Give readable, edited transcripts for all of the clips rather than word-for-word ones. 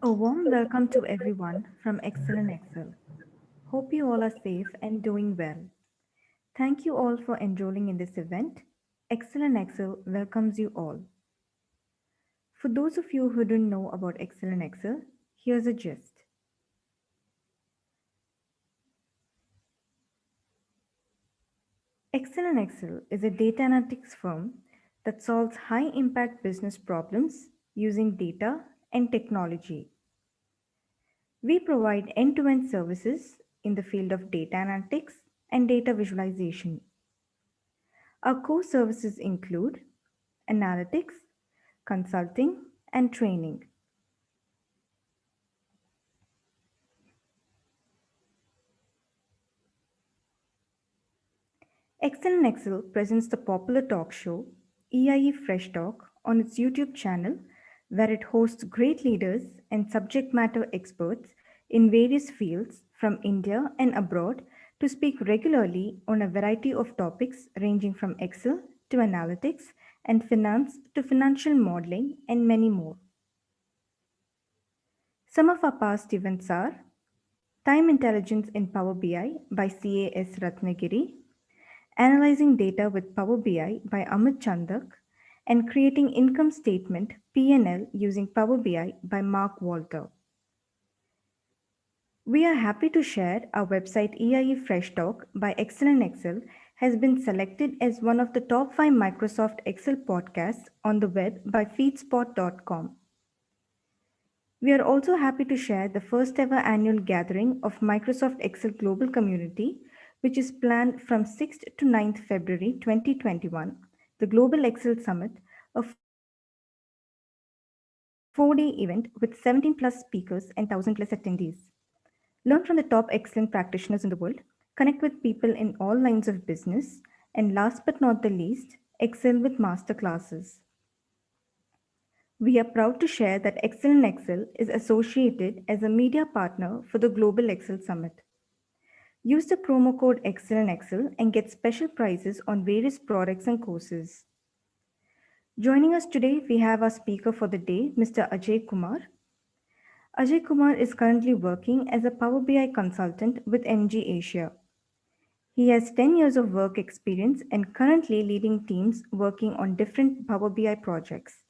A warm welcome to everyone from Excellent Excel. Hope you all are safe and doing well. Thank you all for enrolling in this event. Excellent Excel welcomes you all. For those of you who don't know about Excellent Excel, here's a gist. Excellent Excel is a data analytics firm that solves high impact business problems using data and technology. We provide end to end services in the field of data analytics and data visualization. Our core services include analytics, consulting, and training. Excel and Excel presents the popular talk show EIE Fresh Talk on its YouTube channel, where it hosts great leaders and subject matter experts in various fields from India and abroad to speak regularly on a variety of topics ranging from Excel to analytics and finance to financial modeling and many more. Some of our past events are Time Intelligence in Power BI by CAS Ratnagiri, Analyzing Data with Power BI by Amit Chandak, and Creating Income Statement (P&L) using Power BI by Mark Walter. We are happy to share our website EIE Fresh Talk by Excellent Excel has been selected as one of the top 5 Microsoft Excel podcasts on the web by feedspot.com. We are also happy to share the first ever annual gathering of Microsoft Excel Global Community, which is planned from 6th to 9th February 2021, the Global Excel Summit, a 4-day event with 17 plus speakers and 1,000 plus attendees. Learn from the top excellent practitioners in the world, connect with people in all lines of business, and last but not the least, excel with masterclasses. We are proud to share that Excel and Excel is associated as a media partner for the Global Excel Summit. Use the promo code Excel and Excel and get special prices on various products and courses. Joining us today, we have our speaker for the day, Mr. Ajay Kumar. Ajay Kumar is currently working as a Power BI consultant with MG Asia. He has 10 years of work experience and currently leading teams working on different Power BI projects.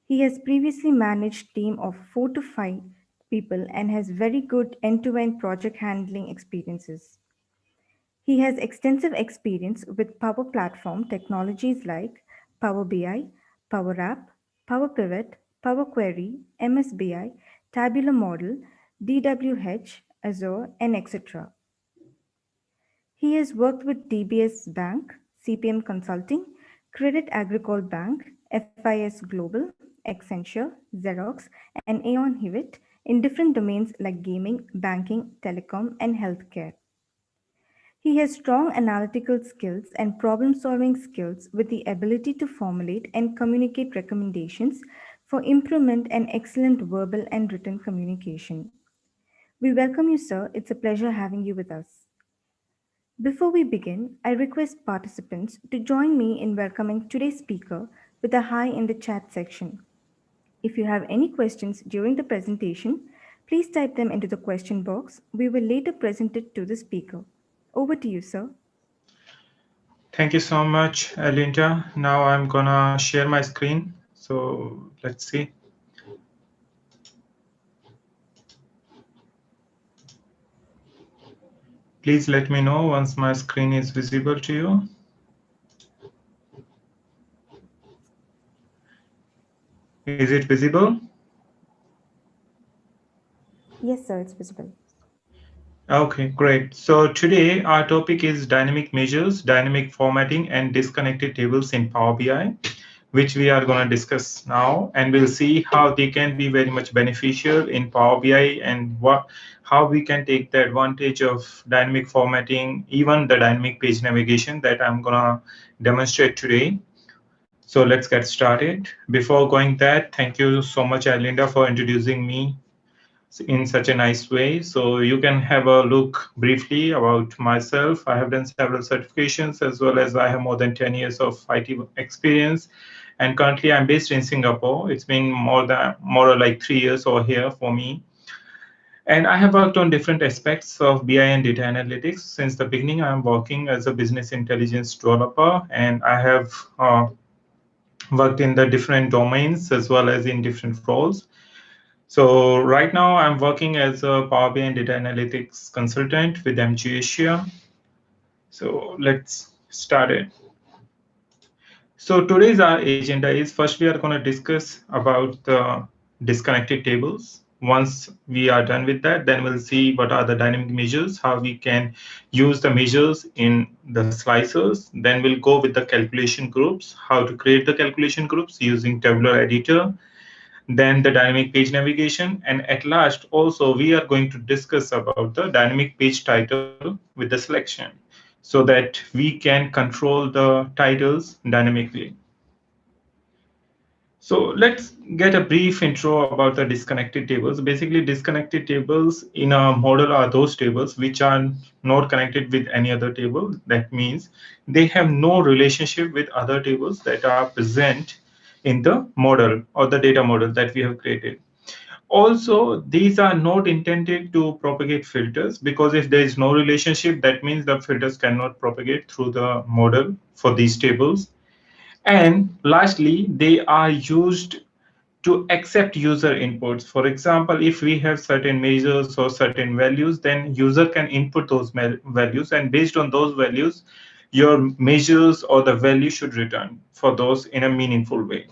He has previously managed team of 4 to 5 people and has very good end-to-end project handling experiences. He has extensive experience with Power Platform technologies like Power BI, Power App, Power Pivot, Power Query, MSBI, Tabular Model, DWH, Azure, and etc. He has worked with DBS Bank, CPM Consulting, Credit Agricole Bank, FIS Global, Accenture, Xerox, and Aon Hewitt in different domains like gaming, banking, telecom, and healthcare. He has strong analytical skills and problem solving skills with the ability to formulate and communicate recommendations for improvement and excellent verbal and written communication. We welcome you, sir. It's a pleasure having you with us. Before we begin, I request participants to join me in welcoming today's speaker with a hi in the chat section. If you have any questions during the presentation, please type them into the question box. We will later present it to the speaker. Over to you, sir. Thank you so much, Linda. Now I'm gonna share my screen. So let's see. Please let me know once my screen is visible to you. Is it visible? Yes, sir, it's visible. Okay, great. So today our topic is dynamic measures, dynamic formatting, and disconnected tables in Power BI, which we are going to discuss now, and we'll see how they can be very much beneficial in Power BI and how we can take the advantage of dynamic formatting, even the dynamic page navigation that I'm going to demonstrate today. So let's get started. Before going that, thank you so much, Alinda, for introducing me in such a nice way. So you can have a look briefly about myself. I have done several certifications as well as I have more than 10 years of IT experience. and currently I'm based in Singapore. It's been more or like 3 years over here for me. And I have worked on different aspects of BI and data analytics. Since the beginning, I'm working as a business intelligence developer, and I have worked in the different domains as well as in different roles. So right now, I'm working as a Power BI and data analytics consultant with MG Asia. So let's start it. So today's our agenda is first we are going to discuss about the disconnected tables. Once we are done with that, then we'll see what are the dynamic measures, how we can use the measures in the slicers. Then we'll go with the calculation groups, how to create the calculation groups using tabular editor, then the dynamic page navigation, and at last also we are going to discuss about the dynamic page title with the selection so that we can control the titles dynamically. So let's get a brief intro about the disconnected tables. Basically, disconnected tables in a model are those tables which are not connected with any other table. That means they have no relationship with other tables that are present in the model or the data model that we have created. Also, these are not intended to propagate filters, because if there is no relationship, that means the filters cannot propagate through the model for these tables. And lastly, they are used to accept user inputs. For example, if we have certain measures or certain values, then user can input those values, and based on those values, your measures or the value should return for those in a meaningful way.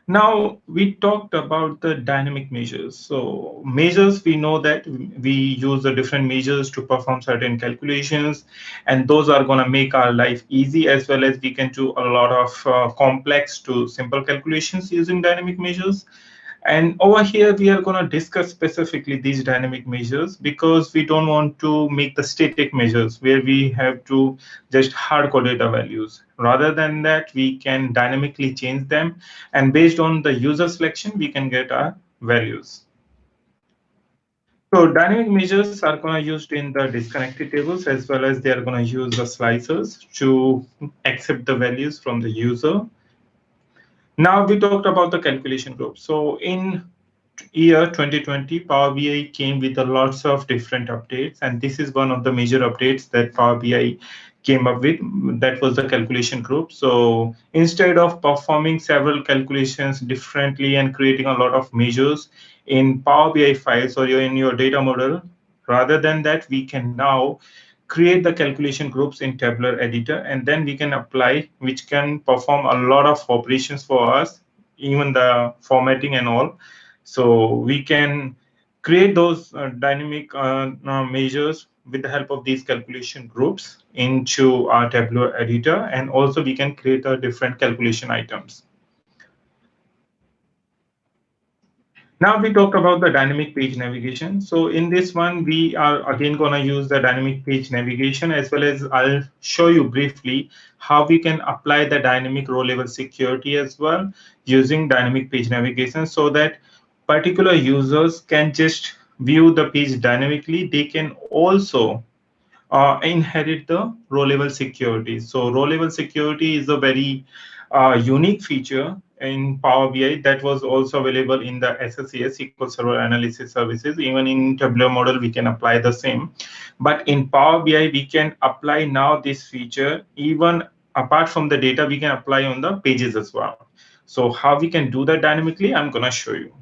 Now, we talked about the dynamic measures. So measures, we know that we use the different measures to perform certain calculations, and those are going to make our life easy, as well as we can do a lot of complex to simple calculations using dynamic measures. And over here, we are going to discuss specifically these dynamic measures because we don't want to make the static measures where we have to just hard code the values. Rather than that, we can dynamically change them. And based on the user selection, we can get our values. So dynamic measures are going to used in the disconnected tables, as well as they are going to use the slicers to accept the values from the user. Now we talked about the calculation group. So in year 2020, Power BI came with a lots of different updates, and this is one of the major updates that Power BI came up with. That was the calculation group. So instead of performing several calculations differently and creating a lot of measures in Power BI files or in your data model, rather than that, we can now create the calculation groups in tabular editor, and then we can apply, which can perform a lot of operations for us, even the formatting and all. So we can create those dynamic measures with the help of these calculation groups into our tabular editor, and also we can create different calculation items. Now we talked about the dynamic page navigation. So in this one, we are again going to use the dynamic page navigation, as well as I'll show you briefly how we can apply the dynamic row level security as well using dynamic page navigation, so that particular users can just view the page dynamically. They can also inherit the row level security. So row level security is a very unique feature in Power BI that was also available in the SSES SQL Server Analysis Services. Even in tabular model, we can apply the same. But in Power BI, we can apply now this feature even apart from the data, we can apply on the pages as well. So how we can do that dynamically, I'm going to show you.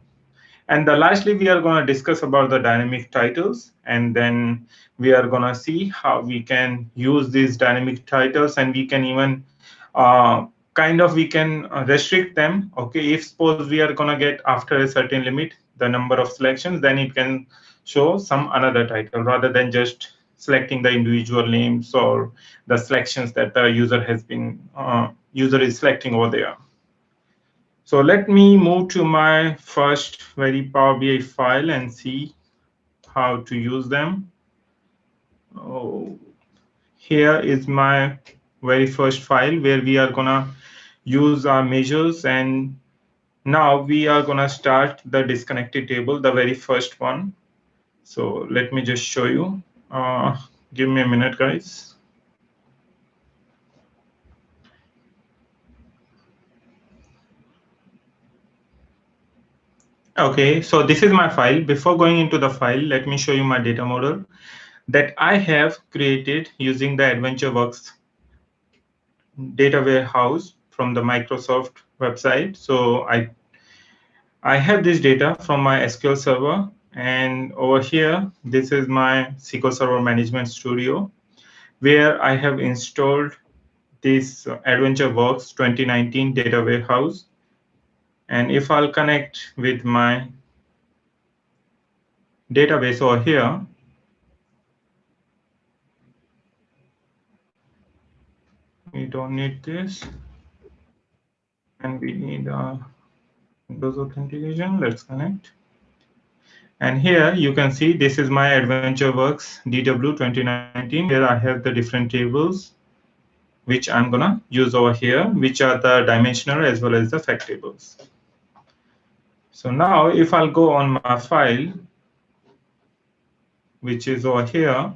And lastly, we are going to discuss about the dynamic titles, and then we are going to see how we can use these dynamic titles, and we can even we can restrict them. Okay, if suppose we are going to get after a certain limit the number of selections, then it can show some another title rather than just selecting the individual names or the selections that the user has been user is selecting over there. So let me move to my first very Power BI file and see how to use them. Oh, here is my very first file where we are gonna use our measures, and now we are gonna start the disconnected table, the very first one. So let me just show you. Give me a minute, guys. Okay, so this is my file. Before going into the file, let me show you my data model that I have created using the AdventureWorks data warehouse from the Microsoft website. So I have this data from my SQL server, and over here, this is my SQL Server Management Studio, where I have installed this AdventureWorks 2019 data warehouse. And if I'll connect with my database over here, we don't need this, and we need Windows authentication. Let's connect. And here you can see this is my AdventureWorks DW 2019, where I have the different tables which I'm gonna use over here, which are the dimensional as well as the fact tables. So now if I'll go on my file, which is over here,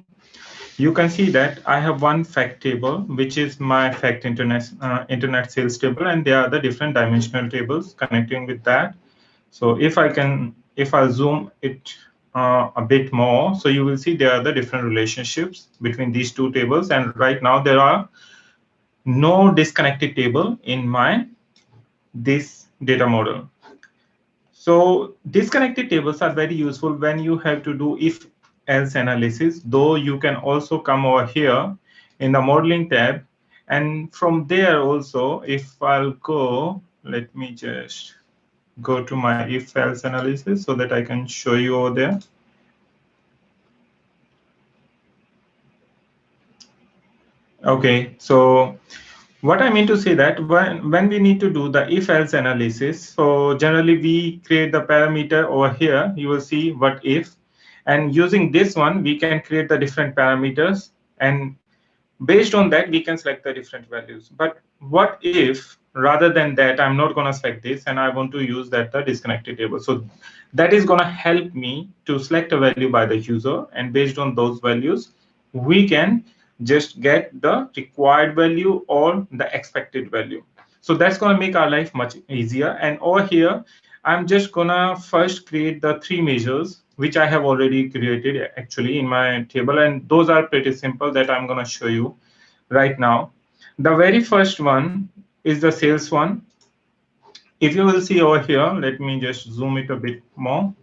you can see that I have one fact table, which is my fact internet sales table, and there are the different dimensional tables connecting with that. So if I zoom it a bit more, so you will see there are the different relationships between these two tables, and right now there are no disconnected table in my this data model. So disconnected tables are very useful when you have to do if else analysis, though you can also come over here in the modeling tab, and from there also, if I'll go, let me just go to my if else analysis so that I can show you over there. Okay, so what I mean to say that when we need to do the if else analysis, so generally we create the parameter over here, you will see what if, and using this one we can create the different parameters, and based on that we can select the different values. But what if rather than that I'm not going to select this and I want to use that the disconnected table, so that is going to help me to select a value by the user, and based on those values we can just get the required value or the expected value. So that's going to make our life much easier. And over here I'm just gonna first create the three measures which I have already created actually in my table, and those are pretty simple that I'm gonna show you right now. The very first one is the sales one. If you will see over here, let me just zoom it a bit more.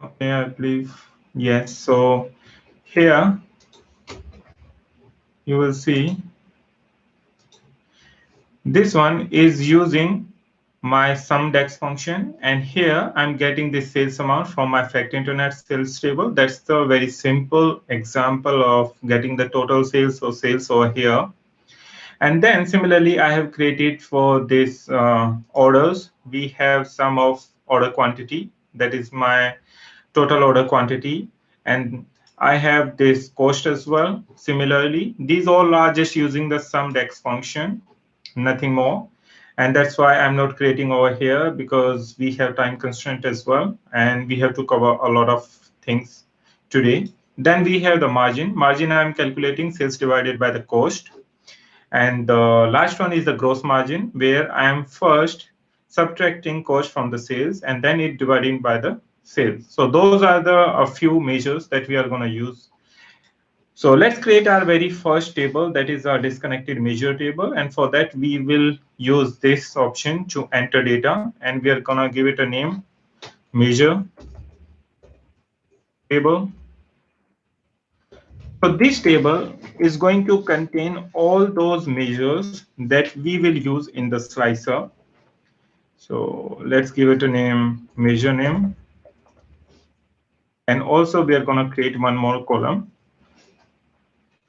Okay, I believe, yes. So here you will see this one is using my sumDex function, and here I'm getting the sales amount from my fact internet sales table. That's the very simple example of getting the total sales or sales over here. And then similarly, I have created for this orders, we have sum of order quantity, that is my total order quantity, and I have this cost as well. Similarly, these all are just using the sumDex function, nothing more. And that's why I'm not creating over here, because we have time constraint as well, and we have to cover a lot of things today. Then we have the margin. I'm calculating sales divided by the cost, and the last one is the gross margin, where I am first subtracting cost from the sales and then it dividing by the sales. So those are the a few measures that we are going to use. So let's create our very first table, that is our disconnected measure table. And for that, we will use this option to enter data, and we are going to give it a name, measure table. So this table is going to contain all those measures that we will use in the slicer. So let's give it a name, measure name. And also we are going to create one more column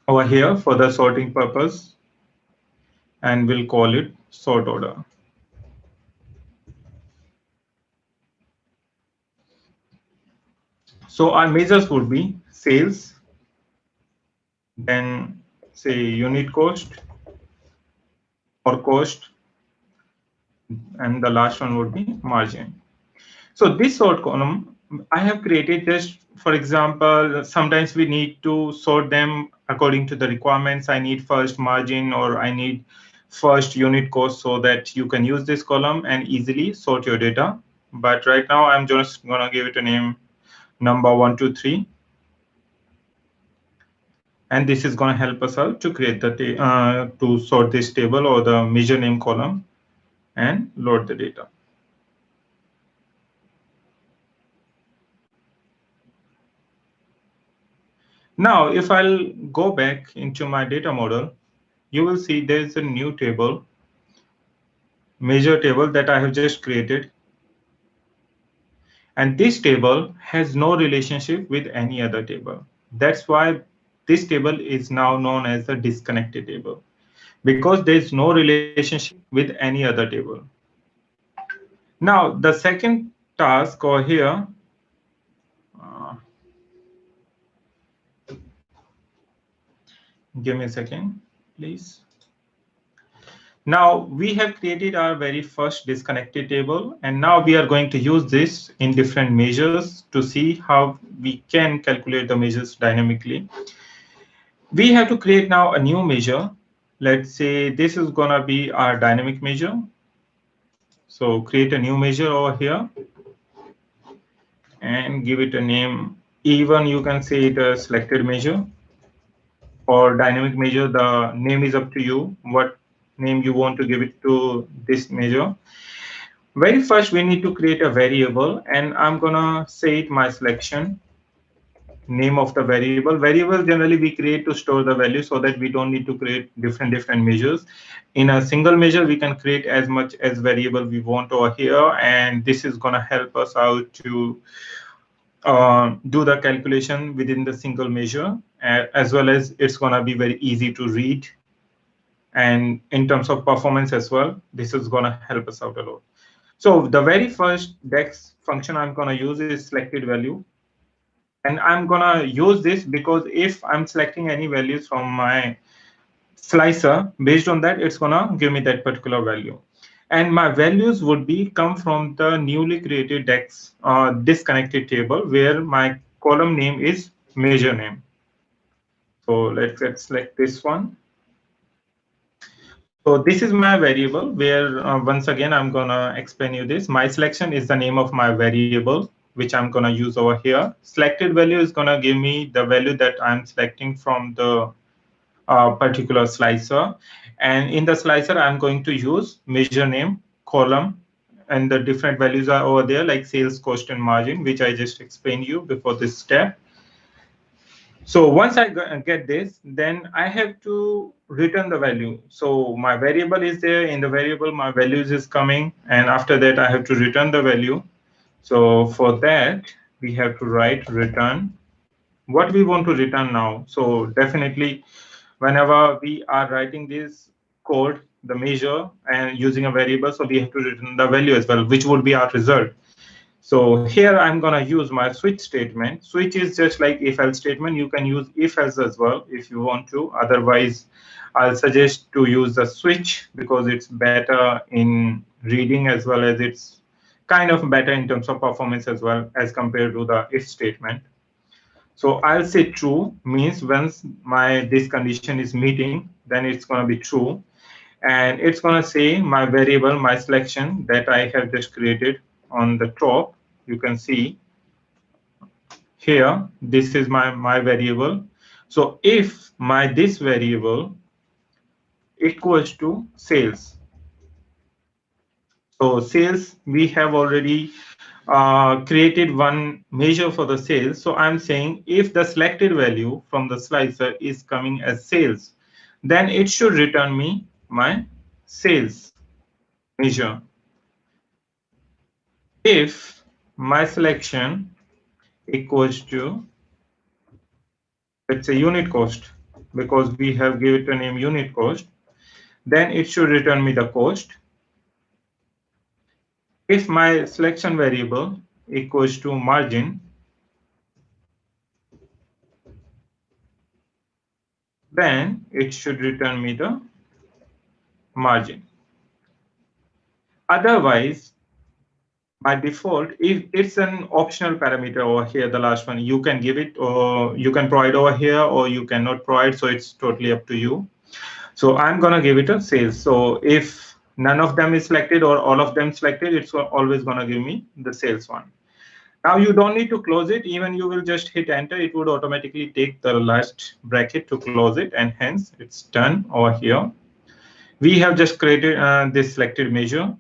over here for the sorting purpose, and we'll call it sort order. So our measures would be sales, then say unit cost or cost, and the last one would be margin. So this sort column I have created just, for example, sometimes we need to sort them according to the requirements. I need first margin or I need first unit cost so that you can use this column and easily sort your data. But right now I'm just gonna give it a name number 123, and this is gonna help us out to create the to sort this table or the measure name column and load the data. Now, if I'll go back into my data model, you will see there's a new table, measure table that I have just created. And this table has no relationship with any other table. That's why this table is now known as the disconnected table, because there's no relationship with any other table. Now, the second task over here, uh, give me a second, please. Now we have created our very first disconnected table, and now we are going to use this in different measures to see how we can calculate the measures dynamically. We have to create now a new measure. Let's say this is gonna be our dynamic measure. So create a new measure over here and give it a name. Even you can say it a selected measure or dynamic measure. The name is up to you, what name you want to give it to this measure. Very first, we need to create a variable, and I'm gonna say it my selection, name of the variable. Variable generally we create to store the value so that we don't need to create different measures. In a single measure, we can create as much as variable we want over here, and this is gonna help us out to do the calculation within the single measure, as well as it's gonna be very easy to read. And in terms of performance as well, this is gonna help us out a lot. So the very first DEX function I'm going to use is selected value. And I'm going to use this because if I'm selecting any values from my slicer, based on that, it's going to give me that particular value. And my values would be come from the newly created DEX disconnected table where my column name is measure name. So let's select this one. So this is my variable where once again, I'm gonna explain you this. My selection is the name of my variable, which I'm gonna use over here. Selected value is gonna give me the value that I'm selecting from the particular slicer. And in the slicer, I'm going to use measure name, column, and the different values are over there like sales, cost, and margin, which I just explained you before this step. So once I get this, then I have to return the value. So my variable is there. In the variable, my values is coming. And after that, I have to return the value. So for that, we have to write return. What we want to return now. So definitely, whenever we are writing this code, the measure and using a variable, so we have to return the value as well, which would be our result. So here I'm going to use my switch statement. Switch is just like if else statement. You can use if else as well if you want to. Otherwise, I'll suggest to use the switch because it's better in reading as well as it's kind of better in terms of performance as well as compared to the if statement. So I'll say true means once my this condition is meeting, then it's going to be true. And it's going to say my variable, my selection that I have just created on the top. You can see here, this is my variable. So if my this variable equals to sales, so sales, we have already created one measure for the sales. So I'm saying if the selected value from the slicer is coming as sales, then it should return me my sales measure. If my selection equals to, let's say, unit cost, because we have given it a name unit cost, then it should return me the cost. If my selection variable equals to margin, then it should return me the margin. Otherwise, by default, if it's an optional parameter over here, the last one, you can give it or you can provide over here or you cannot provide. So it's totally up to you. So I'm gonna give it a sales. So if none of them is selected or all of them selected, it's always gonna give me the sales one. Now you don't need to close it. Even you will just hit enter. It would automatically take the last bracket to close it, and hence it's done over here. We have just created this selected measure.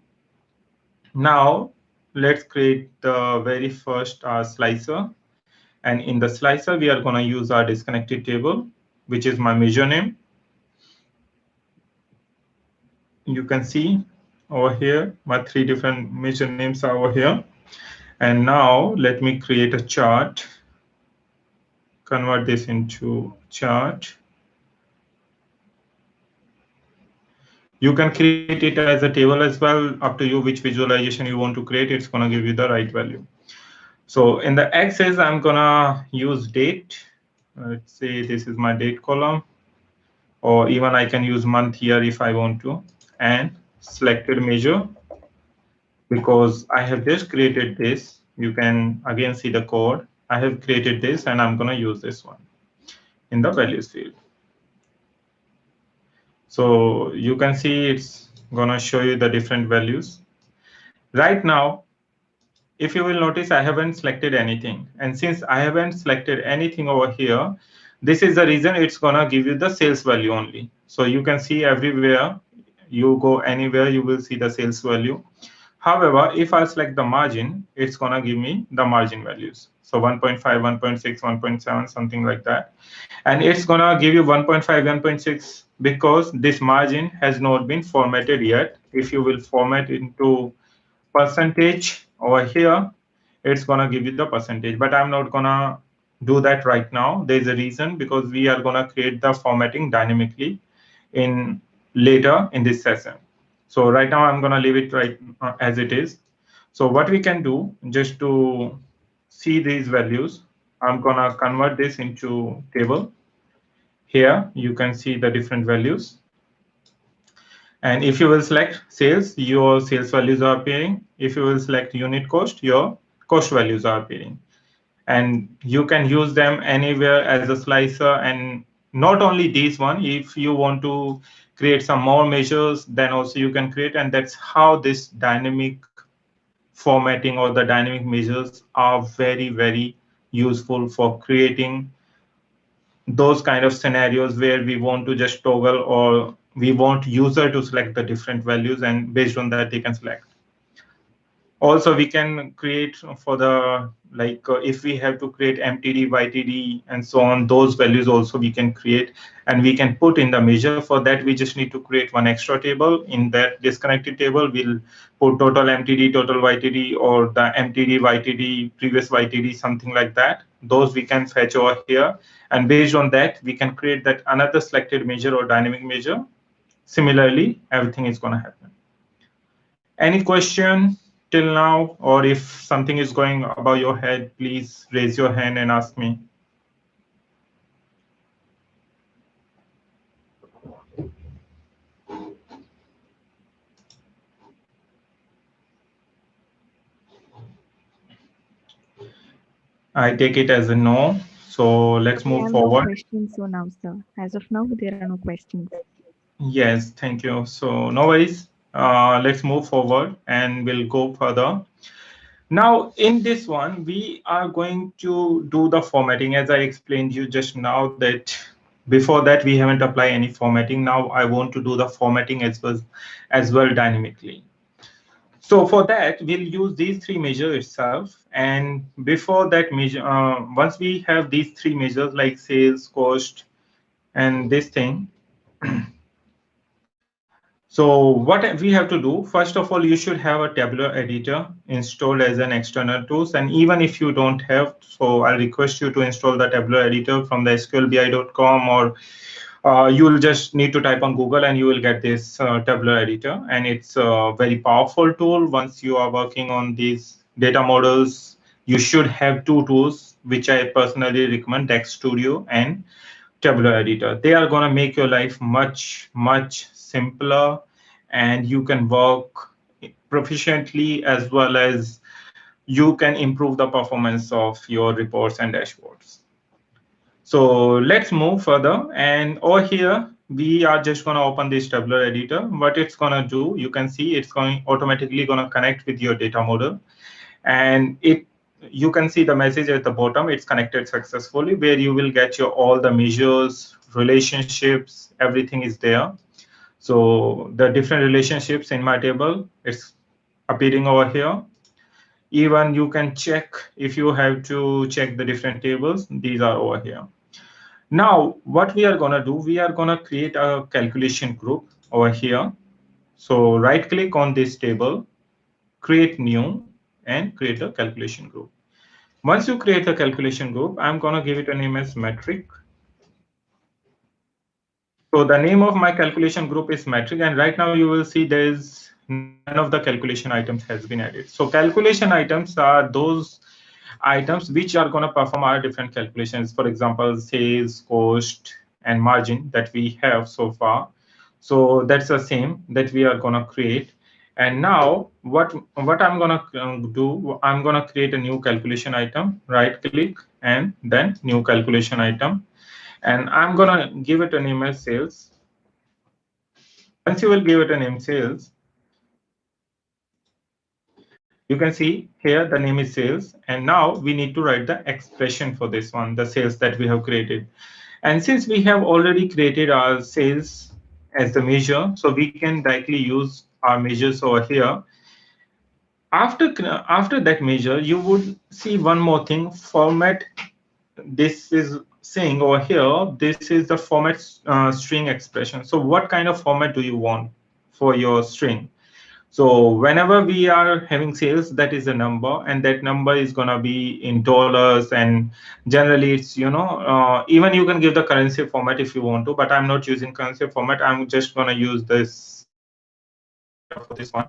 Now let's create the very first slicer. And in the slicer, we are going to use our disconnected table, which is my measure name. You can see over here, my three different measure names are over here. And now let me create a chart, convert this into chart. You can create it as a table as well, up to you which visualization you want to create. It's going to give you the right value. So in the axis, I'm going to use date. Let's say this is my date column, or even I can use month here if I want to, and selected measure, because I have just created this. You can again see the code. I have created this and I'm going to use this one in the values field. So you can see it's going to show you the different values. Right now, if you will notice, I haven't selected anything. And since I haven't selected anything over here, this is the reason it's going to give you the sales value only. So you can see everywhere you go anywhere, you will see the sales value. However, if I select the margin, it's going to give me the margin values. So 1.5, 1.6, 1.7, something like that. And it's going to give you 1.5, 1.6 because this margin has not been formatted yet. If you will format into percentage over here, it's going to give you the percentage, but I'm not going to do that right now. There's a reason, because we are going to create the formatting dynamically in later in this session. So right now I'm going to leave it right as it is. So what we can do, just to see these values, I'm going to convert this into table. Here you can see the different values. And if you will select sales, your sales values are appearing. If you will select unit cost, your cost values are appearing. And you can use them anywhere as a slicer. And not only these one, if you want to create some more measures, then also you can create. And that's how this dynamic formatting or the dynamic measures are very, very useful for creating those kind of scenarios where we want to just toggle, or we want user to select the different values, and based on that they can select. Also we can create for the if we have to create mtd, ytd and so on, those values also we can create and we can put in the measure. For that we just need to create one extra table. In that disconnected table we'll put total mtd, total ytd, or the mtd, ytd, previous ytd, something like that. Those we can fetch over here, and based on that we can create that another selected measure or dynamic measure. Similarly, everything is going to happen. Any question till now, or if something is going above your head, please raise your hand and ask me. I take it as a no. So let's We move have no forward. questions so now, sir. As of now, there are no questions. Yes, thank you. So no worries. Let's move forward and we'll go further. Now, in this one, we are going to do the formatting, as I explained you just now, that before that we haven't applied any formatting. Now I want to do the formatting as well dynamically. So for that, we'll use these three measures itself. And before that measure, once we have these three measures like sales, cost, and this thing, so what we have to do, first of all, you should have a tabular editor installed as an external tools. And even if you don't have, so I request you to install the tabular editor from the sqlbi.com, or you will just need to type on Google and you will get this tabular editor. And it's a very powerful tool. Once you are working on these data models, you should have two tools, which I personally recommend, Dex Studio and tabular editor. They are going to make your life much, much simpler, and you can work proficiently as well as you can improve the performance of your reports and dashboards. So let's move further. And over here, we are just going to open this tabular editor. What it's going to do, you can see it's going automatically going to connect with your data model. And you can see the message at the bottom, it's connected successfully, where you will get your all the measures, relationships, everything is there. So the different relationships in my table, it's appearing over here. Even you can check if you have to check the different tables, these are over here. Now, what we are going to do, we are going to create a calculation group over here. So right click on this table, create new, and create a calculation group. Once you create a calculation group, I'm going to give it a name as metric. So the name of my calculation group is metric, and right now you will see there's none of the calculation items has been added. So calculation items are those items which are going to perform our different calculations. For example, sales, cost, and margin that we have so far. So that's the same that we are going to create. And now what I'm going to do, I'm going to create a new calculation item, right click, and then new calculation item. And I'm going to give it a name as sales. Once you will give it a name sales, you can see here the name is sales. And now we need to write the expression for this one, the sales that we have created. And since we have already created our sales as the measure, so we can directly use our measures over here. After that measure, you would see one more thing, format. This is saying over here, this is the format string expression. So what kind of format do you want for your string? So whenever we are having sales, that is a number, and that number is going to be in dollars. And generally it's, even you can give the currency format if you want to, but I'm not using currency format. I'm just going to use this data for this one.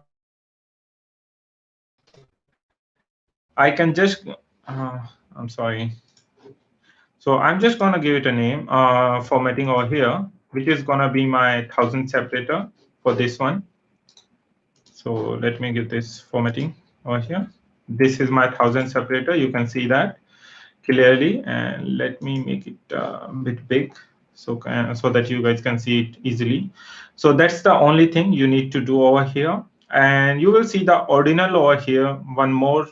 I can just, I'm sorry. So I'm just going to give it a name, formatting over here, which is going to be my 1000 separator for this one. So let me give this formatting over here. This is my 1000 separator. You can see that clearly, and let me make it a bit big so that you guys can see it easily. So that's the only thing you need to do over here. And you will see the ordinal over here, one more.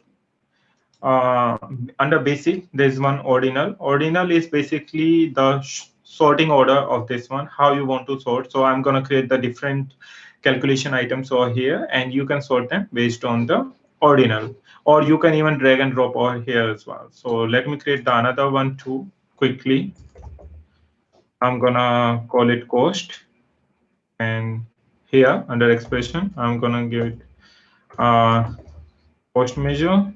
Under basic, there's one ordinal. Ordinal is basically the sorting order of this one, how you want to sort. So I'm going to create the different calculation items over here, and you can sort them based on the ordinal, or you can even drag and drop over here as well. So let me create the another one too quickly. I'm gonna call it cost, and here under expression I'm gonna give it cost measure.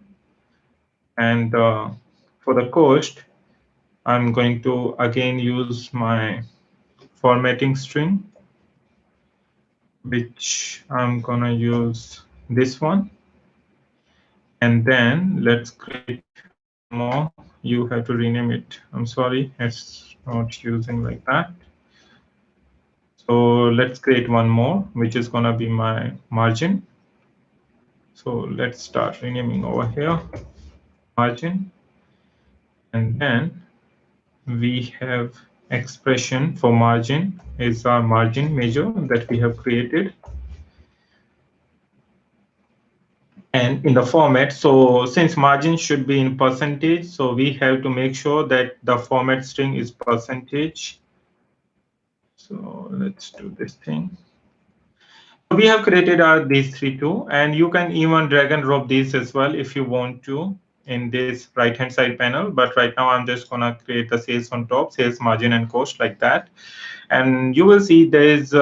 And for the cost, I'm going to again use my formatting string, which I'm gonna use this one. And then let's create one more. You have to rename it. I'm sorry, it's not using like that. So let's create one more, which is gonna be my margin. So let's start renaming over here, margin. And then we have expression for margin is our margin measure that we have created. And in the format, so since margin should be in percentage, so we have to make sure that the format string is percentage. So let's do this thing. We have created these three too, and you can even drag and drop these as well if you want to in this right hand side panel. But right now I'm just gonna create the sales on top, sales, margin, and cost like that. And you will see there is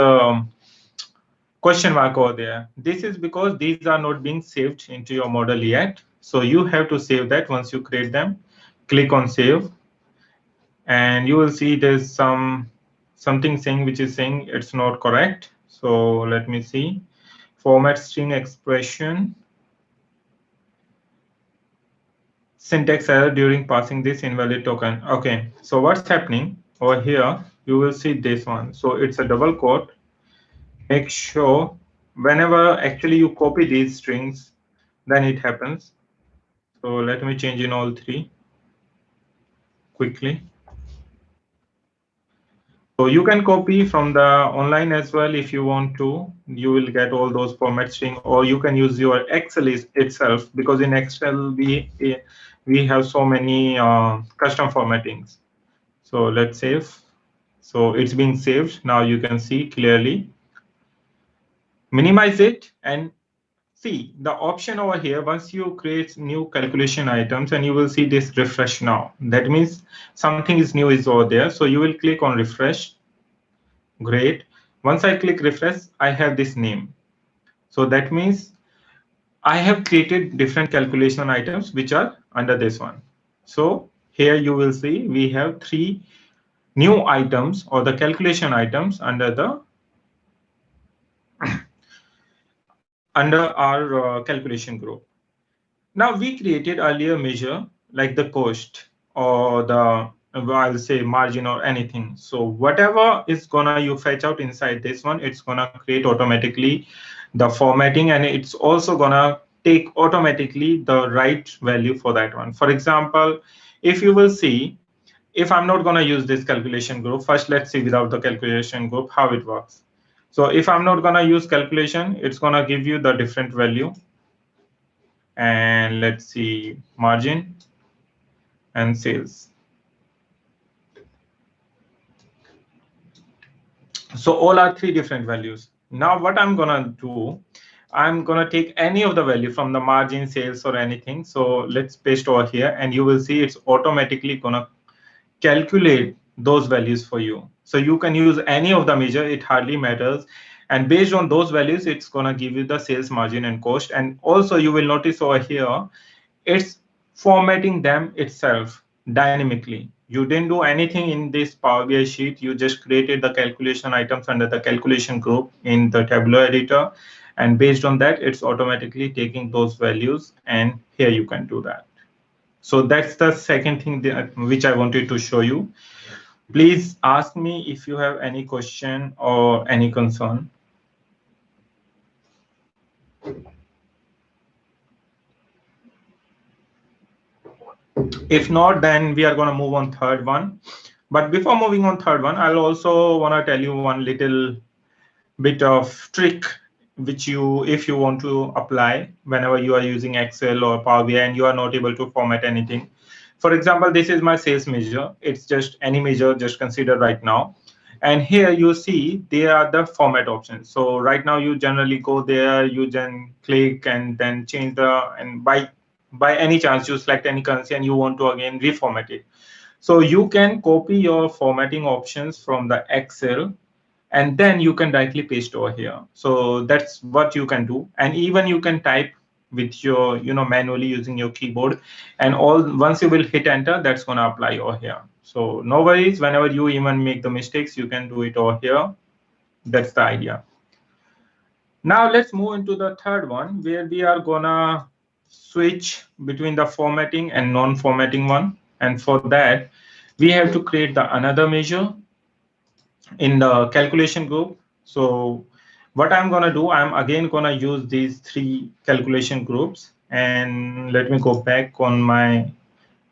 question mark over there. This is because these are not being saved into your model yet. So you have to save that. Once you create them, click on save, and you will see there's something saying which is saying it's not correct. So let me see. Format string expression, syntax error during passing this invalid token. Okay, so what's happening over here? You will see this one. So it's a double quote. Make sure whenever actually you copy these strings, then it happens. So let me change in all three quickly. So you can copy from the online as well if you want to. You will get all those format string, or you can use your Excel itself, because in Excel we have so many custom formattings. So let's save. So it's been saved. Now you can see clearly. Minimize it and see the option over here. Once you create new calculation items, and you will see this refresh now. That means something is new is over there. So you will click on refresh. Great. Once I click refresh, I have this name. So that means I have created different calculation items which are under this one. So here you will see we have three new items or the calculation items under our calculation group. Now we created earlier measure like the cost or the I'll say margin or anything. So whatever is gonna you fetch out inside this one, it's gonna create automatically the formatting, and it's also gonna take automatically the right value for that one. For example, if you will see, if I'm not gonna use this calculation group, first let's see without the calculation group how it works. So if I'm not gonna use calculation, it's gonna give you the different value. And let's see margin and sales. So all are three different values. Now what I'm gonna do, I'm gonna take any of the value from the margin, sales, or anything. So let's paste over here, and you will see it's automatically gonna calculate those values for you. So you can use any of the measure, it hardly matters. And based on those values, it's gonna give you the sales, margin, and cost. And also you will notice over here, it's formatting them itself dynamically. You didn't do anything in this Power BI sheet. You just created the calculation items under the calculation group in the tabular editor. And based on that, it's automatically taking those values. And here you can do that. So that's the second thing which I wanted to show you. Please ask me if you have any question or any concern. If not, then we are going to move on third one. But before moving on third one, I'll also want to tell you one little bit of trick which you, if you want to apply whenever you are using Excel or Power BI and you are not able to format anything. For example, this is my sales measure. It's just any measure, just consider right now. And here you see there are the format options. So right now you generally go there, you then click and then change and by any chance you select any currency and you want to again reformat it. So you can copy your formatting options from the Excel, and then you can directly paste over here. So that's what you can do. And even you can type with your, manually using your keyboard, and all once you will hit enter, that's going to apply over here. So no worries, whenever you even make the mistakes, you can do it over here. That's the idea. Now let's move into the third one, where we are gonna switch between the formatting and non-formatting one. And for that, we have to create the another measure in the calculation group. So what I'm gonna do, I'm again gonna use these three calculation groups. And let me go back on my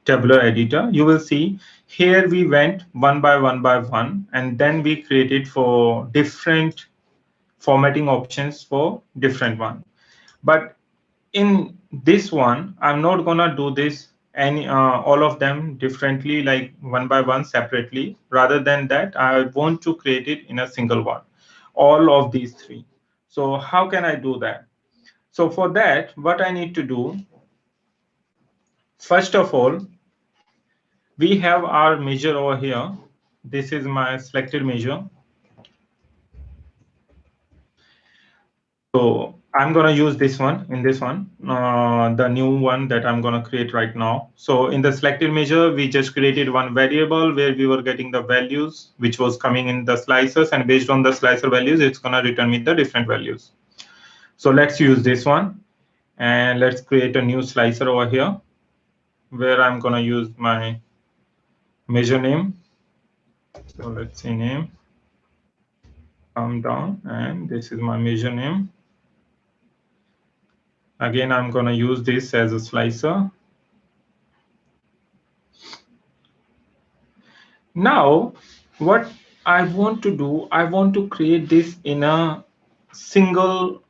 tabular editor. You will see here we went one by one, and then we created for different formatting options for different one. But in this one, I'm not gonna do this any all of them differently, like one by one separately. Rather than that, I want to create it in a single one, all of these three. So how can I do that? So for that, what I need to do, first of all, we have our measure over here. This is my selected measure. So I'm going to use this one in this one, the new one that I'm going to create right now. So in the selected measure, we just created one variable where we were getting the values, which was coming in the slicers. And based on the slicer values, it's going to return me the different values. So let's use this one. And let's create a new slicer over here where I'm going to use my measure name. So let's say name, calm down. And this is my measure name. Again, I'm going to use this as a slicer. Now, what I want to do, I want to create this in a single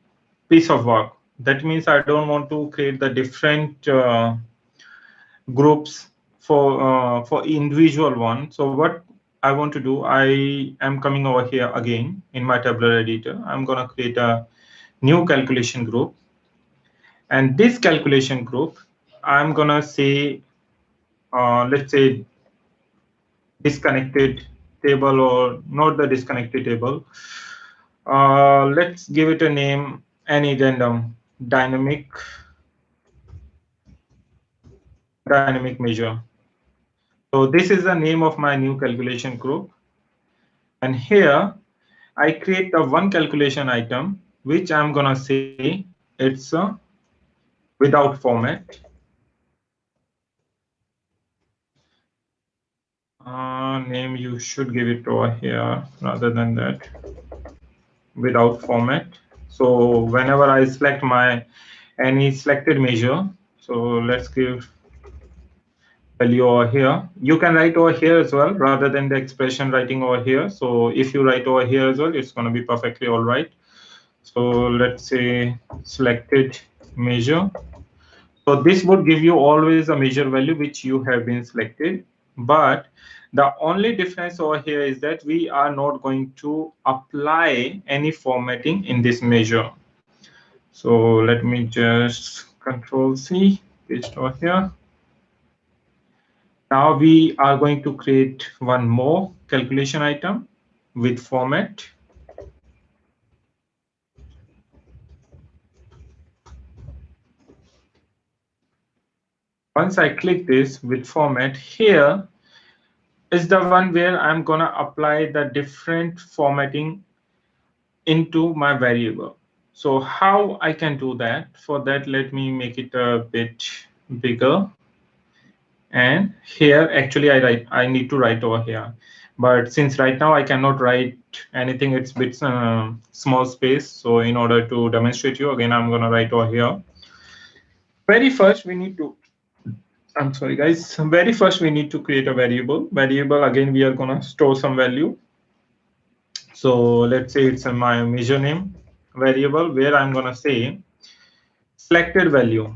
piece of work. That means I don't want to create the different groups for individual one. So what I want to do, I am coming over here again in my tabular editor. I'm going to create a new calculation group, and this calculation group I'm going to say let's say disconnected table, or not the disconnected table. Let's give it a name, any random dynamic measure. So this is the name of my new calculation group, and here I create the one calculation item which I'm gonna say it's a without format. Name you should give it over here rather than that, without format. So whenever I select my any selected measure, so let's give value over here. You can write over here as well rather than the expression writing over here. So if you write over here as well, it's going to be perfectly all right. So let's say selected measure. So this would give you always a measure value which you have been selected, but the only difference over here is that we are not going to apply any formatting in this measure. So let me just Control C, paste over here. Now we are going to create one more calculation item with format. Once I click this with format, here is the one where I'm gonna apply the different formatting into my variable. So how I can do that? For that, let me make it a bit bigger. And here, actually, I need to write over here. But since right now I cannot write anything, it's bit small space. So in order to demonstrate you, again, I'm gonna write over here. Very first, we need to, I'm sorry, guys. Very first, we need to create a variable. Variable, again, we are gonna store some value. So let's say it's my measure name variable where I'm gonna say selected value.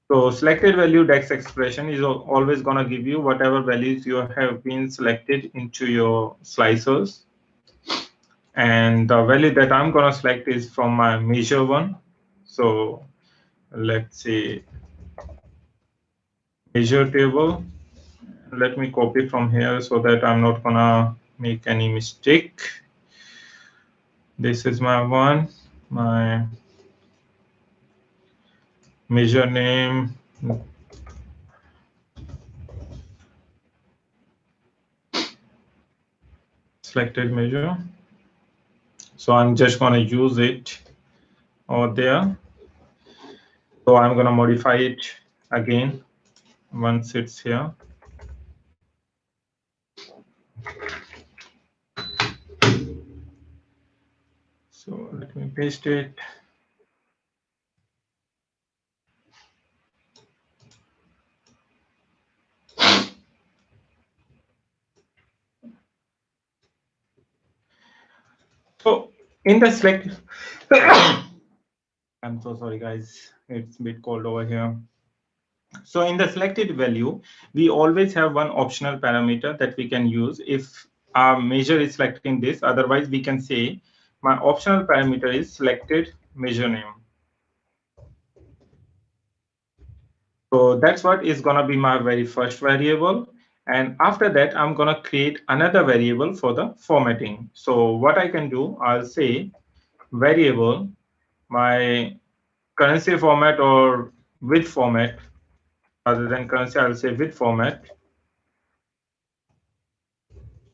So selected value dex expression is always gonna give you whatever values you have been selected into your slicers. And the value that I'm gonna select is from my measure one. So let's say measure table. Let me copy from here so that I'm not gonna make any mistake. This is my one, my measure name, selected measure. So I'm just gonna use it over there. So I'm gonna modify it again once it's here. So let me paste it. So in the select, I'm so sorry guys, it's a bit cold over here. So in the selected value, we always have one optional parameter that we can use if our measure is selecting this. Otherwise, we can say my optional parameter is selected measure name. So that's what is going to be my very first variable. And after that, I'm going to create another variable for the formatting. So what I can do, I'll say variable, my currency format or with format, rather than currency, I'll say with format.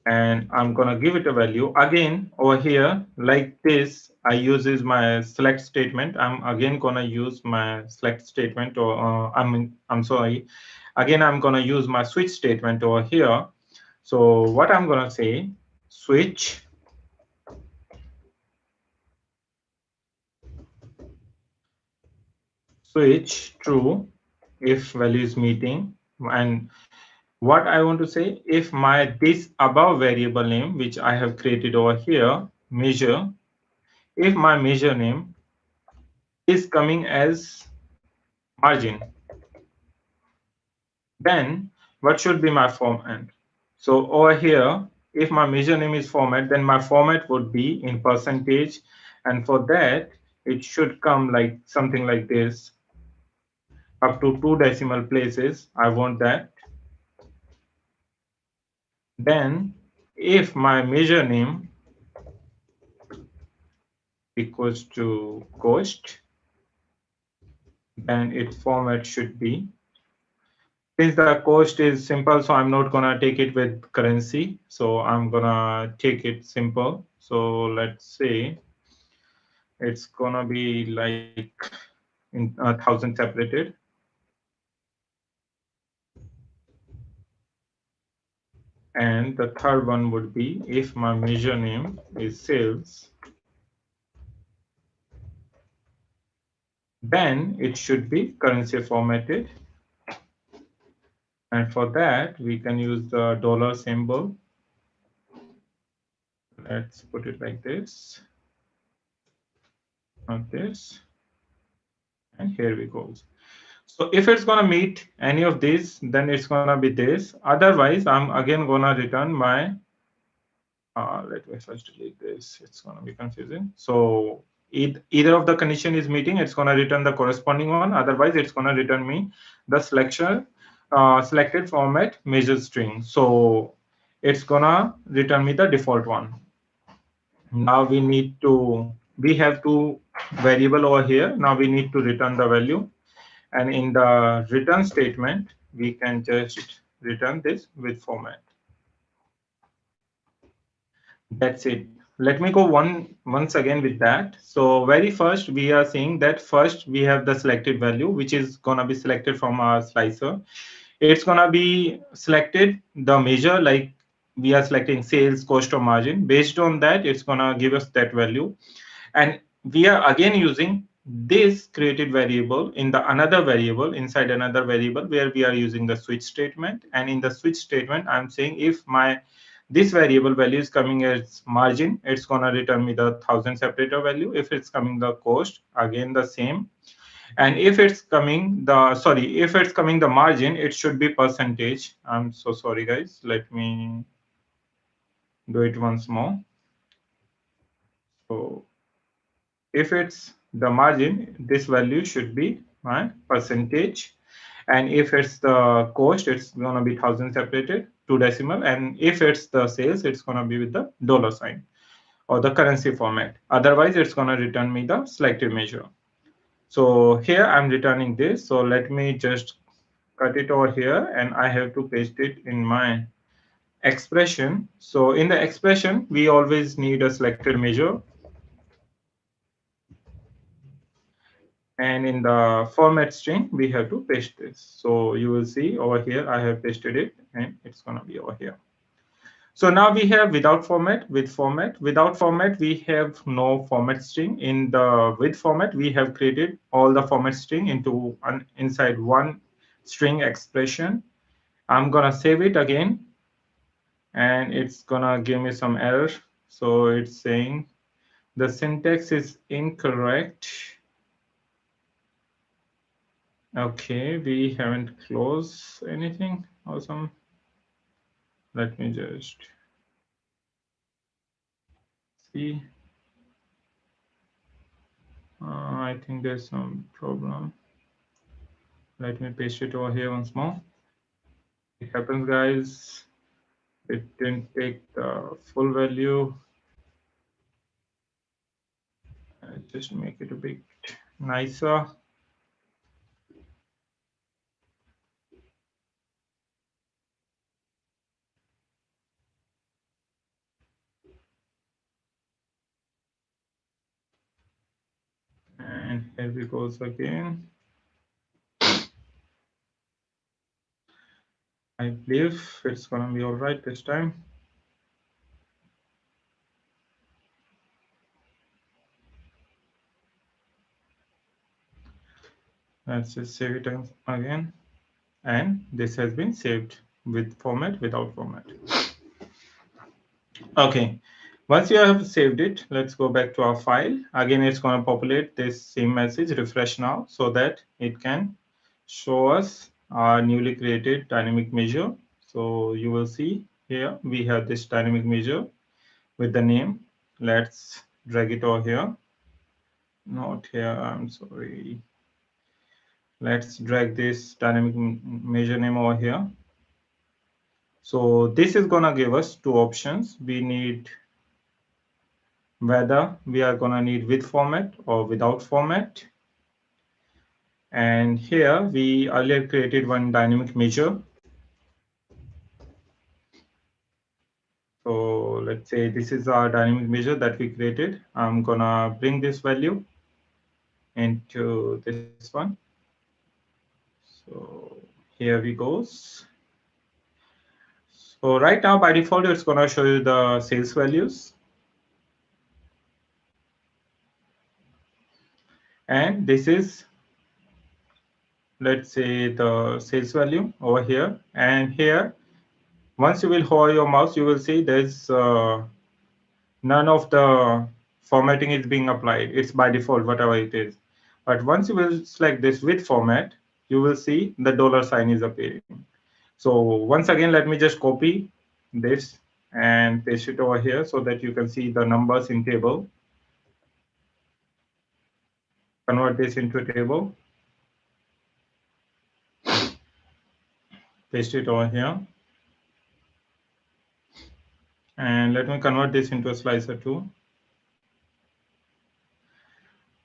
And I'm going to give it a value. Again, over here, like this, I uses my select statement. I'm again going to use my select statement, or I'm sorry. Again, I'm going to use my switch statement over here. So what I'm going to say, switch true if value is meeting. And What I want to say, if my this above variable name, which I have created over here, measure, if my measure name is coming as margin, then what should be my format? So over here, if my measure name is format, then my format would be in percentage, and for that it should come like something like this, up to 2 decimal places. I want that. Then if my measure name equals to cost, then its format should be, since the cost is simple, so I'm not gonna take it with currency, so I'm gonna take it simple. So let's say it's gonna be like in 1,000 separated, and the third one would be, if my measure name is sales, then it should be currency formatted, and for that we can use the dollar symbol. Let's put it like this, like this, and here we go. So if it's gonna meet any of these, then it's gonna be this. Otherwise, I'm again gonna return my, let me first delete this. It's gonna be confusing. So either of the condition is meeting, it's gonna return the corresponding one. Otherwise, it's gonna return me the selection, selected format measure string. So it's gonna return me the default one. Now we have two variable over here. Now we need to return the value. And in the return statement, we can just return this with format. That's it. Let me go once again with that. So very first, we are saying that first we have the selected value, which is gonna be selected from our slicer. It's gonna be selected the measure, like we are selecting sales, cost, or margin. Based on that, it's gonna give us that value. And we are again using this created variable in the another variable inside another variable, where we are using the switch statement. And in the switch statement, I'm saying if my this variable value is coming as margin, it's gonna return me the 1,000 separator value. If it's coming the cost, again the same. And if it's coming the, sorry, if it's coming the margin, it should be percentage. I'm so sorry guys, let me do it once more. So if it's the margin, this value should be my percentage. And if it's the cost, it's gonna be 1,000 separated, 2 decimal. And if it's the sales, it's gonna be with the dollar sign or the currency format. Otherwise, it's gonna return me the selected measure. So here I'm returning this. So let me just cut it over here, and I have to paste it in my expression. So in the expression, we always need a selected measure. And in the format string, we have to paste this. So you will see over here, I have pasted it, and it's going to be over here. So now we have without format, with format. Without format, we have no format string. In the with format, we have created all the format string into inside one string expression. I'm going to save it again, and it's going to give me some error. So it's saying the syntax is incorrect. Okay, we haven't closed anything. Awesome. Let me just see. I think there's some problem. Let me paste it over here once more. It happens, guys. It didn't take the full value. Just make it a bit nicer. And here we goes again. I believe it's gonna be all right this time. Let's just save it again. And this has been saved. with format, without format. Okay, once you have saved it, let's go back to our file. Again, it's going to populate this same message, refresh now, so that it can show us our newly created dynamic measure. So you will see here we have this dynamic measure with the name. Let's drag it over here. Not here, I'm sorry. Let's drag this dynamic measure name over here. So this is gonna give us two options. We need whether we are gonna need with format or without format. And here we earlier created one dynamic measure. So let's say this is our dynamic measure that we created. I'm gonna bring this value into this one. So here we goes. So right now by default, it's gonna show you the sales values. And this is, let's say, the sales value over here. And here, once you will hover your mouse, you will see there's none of the formatting is being applied. It's by default, whatever it is. But once you will select this with format, you will see the dollar sign is appearing. So once again, let me just copy this and paste it over here so that you can see the numbers in table. Convert this into a table. Paste it over here. And let me convert this into a slicer too.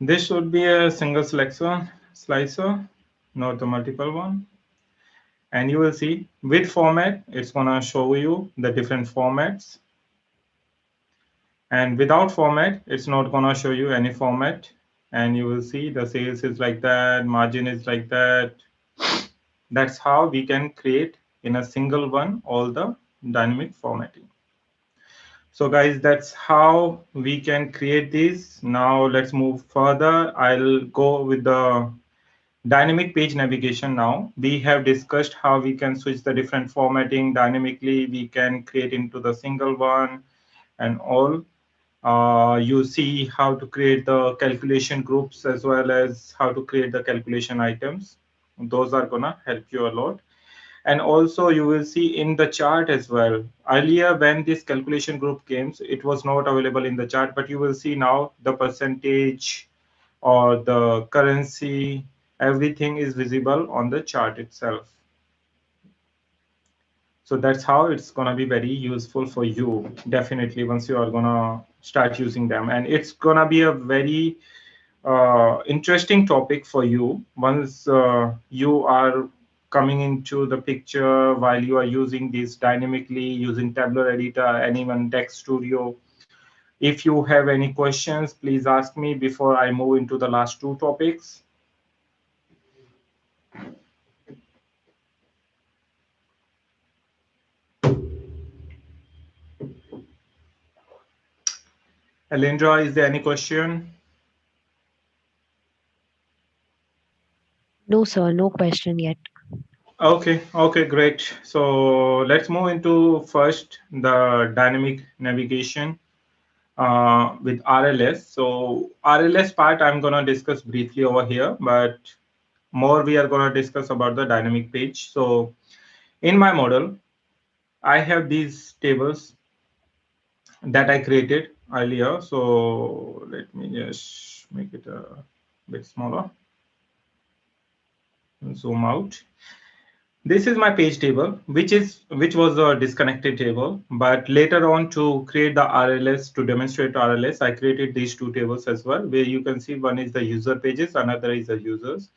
This should be a single slicer, not the multiple one. And you will see with format, it's gonna show you the different formats. And without format, it's not gonna show you any format. And you will see the sales is like that, margin is like that. That's how we can create in a single one all the dynamic formatting. So guys, that's how we can create this. Now let's move further. I'll go with the dynamic page navigation now. We have discussed how we can switch the different formatting dynamically. We can create into the single one and all. You see how to create the calculation groups as well as how to create the calculation items. Those are gonna help you a lot. And also you will see in the chart as well. Earlier when this calculation group came, it was not available in the chart, but you will see now the percentage or the currency, everything is visible on the chart itself. So that's how it's going to be very useful for you, definitely, once you are going to start using them. And it's going to be a very interesting topic for you once you are coming into the picture while you are using this dynamically, using Tableau Editor and even Text Studio. If you have any questions, please ask me before I move into the last two topics. Alindra, is there any question? No, sir, no question yet. Okay, great. So let's move into first the dynamic navigation with RLS. So RLS part I'm gonna discuss briefly over here, but more we are gonna discuss about the dynamic page. So in my model, I have these tables that I created earlier. So let me just make it a bit smaller and zoom out. This is my page table, which was a disconnected table. But later on, to create the RLS, to demonstrate RLS, I created these two tables as well, where you can see one is the user pages, another is the users.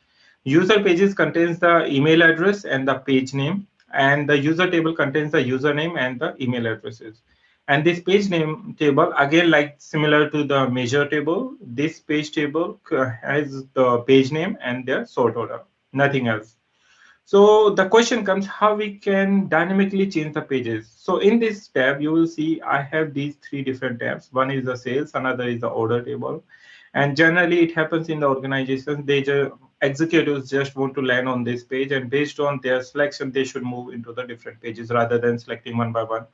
User pages contains the email address and the page name, and the user table contains the username and the email addresses. And this page name table, again, like similar to the measure table, this page table has the page name and their sort order, nothing else. So the question comes how we can dynamically change the pages. So in this tab, you will see I have these three different tabs. One is the sales, another is the order table. And generally it happens in the organizations, executives just want to land on this page, and based on their selection they should move into the different pages rather than selecting one by one.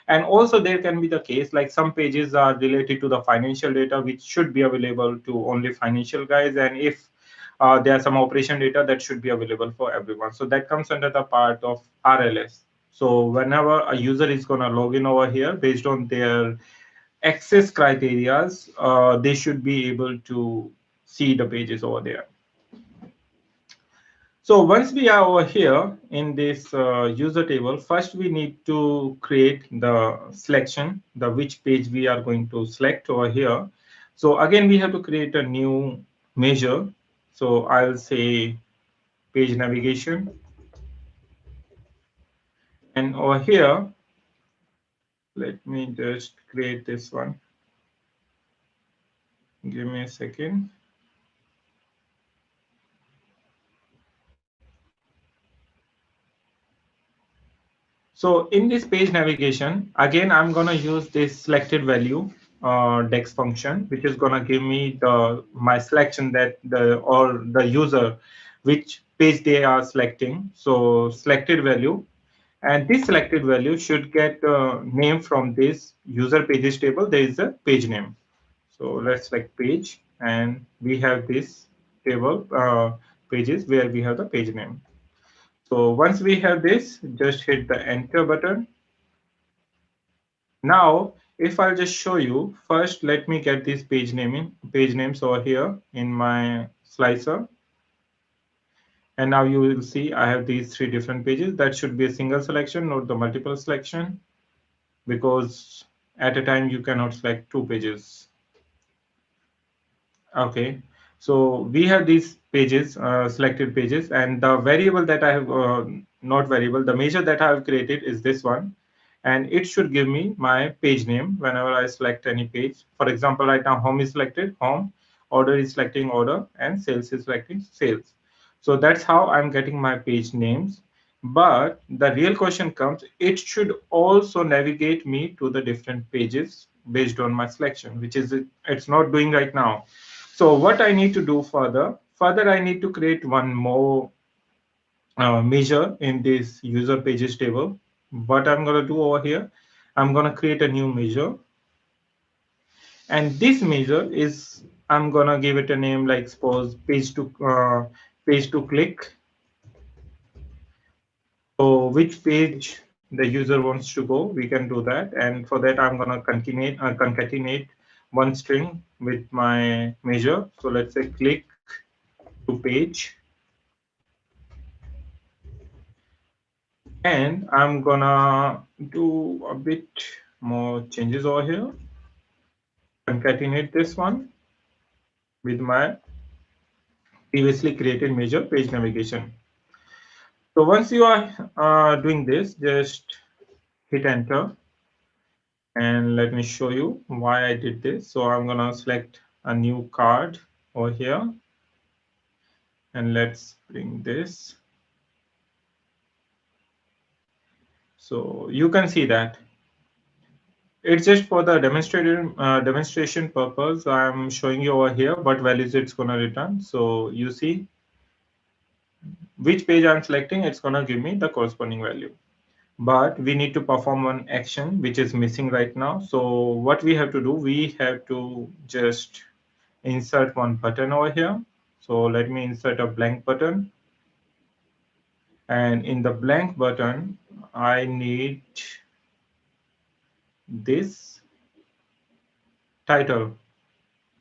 And also there can be the case like some pages are related to the financial data which should be available to only financial guys, and if there are some operation data that should be available for everyone, so that comes under the part of RLS. So whenever a user is going to log in over here, based on their access criterias, they should be able to see the pages over there. So once we are over here in this user table, first we need to create the selection, the which page we are going to select over here. So again, we have to create a new measure. So I'll say page navigation. And over here, let me just create this one. Give me a second. So in this page navigation, again, I'm going to use this selected value dex function, which is going to give me my selection that the user, which page they are selecting. So selected value, and this selected value should get name from this user pages table. There is a page name. So let's select page, and we have this table pages where we have the page name. So once we have this, just hit the enter button. Now, if I'll just show you, first let me get these page names over here in my slicer. And now you will see I have these three different pages. That should be a single selection, not the multiple selection, because at a time you cannot select two pages. Okay, so we have these pages, selected pages, and the variable that I have, not variable, the measure that I have created is this one, and it should give me my page name whenever I select any page. For example, right now home is selected, home, order is selecting order, and sales is selecting sales. So that's how I'm getting my page names. But the real question comes, it should also navigate me to the different pages based on my selection, which is it's not doing right now. So what I need to do further I need to create one more measure in this user pages table. What I'm going to do over here, I'm going to create a new measure, and this measure is, I'm going to give it a name like suppose page to click. So which page the user wants to go, we can do that. And for that, I'm going to concatenate one string with my measure. So let's say click to page. And I'm gonna do a bit more changes over here. Concatenate this one with my previously created measure page navigation. So once you are doing this, just hit enter, and let me show you why I did this. So I'm gonna select a new card over here, and let's bring this. So you can see that it's just for the demonstration purpose. I'm showing you over here what values it's going to return. So you see which page I'm selecting, it's going to give me the corresponding value. But we need to perform one action which is missing right now. So what we have to do, we have to just insert one button over here. So let me insert a blank button. And in the blank button, I need this title.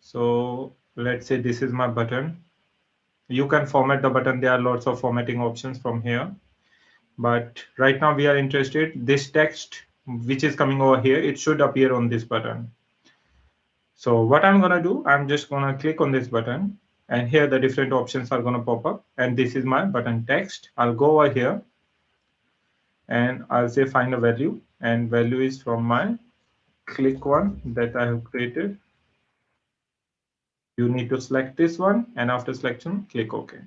So let's say this is my button. You can format the button. There are lots of formatting options from here. But right now we are interested, this text which is coming over here, it should appear on this button. So what I'm going to do, I'm just going to click on this button, and here the different options are going to pop up. And this is my button text. I'll go over here and I'll say find a value, and value is from my click one that I have created. You need to select this one, and after selection, click OK.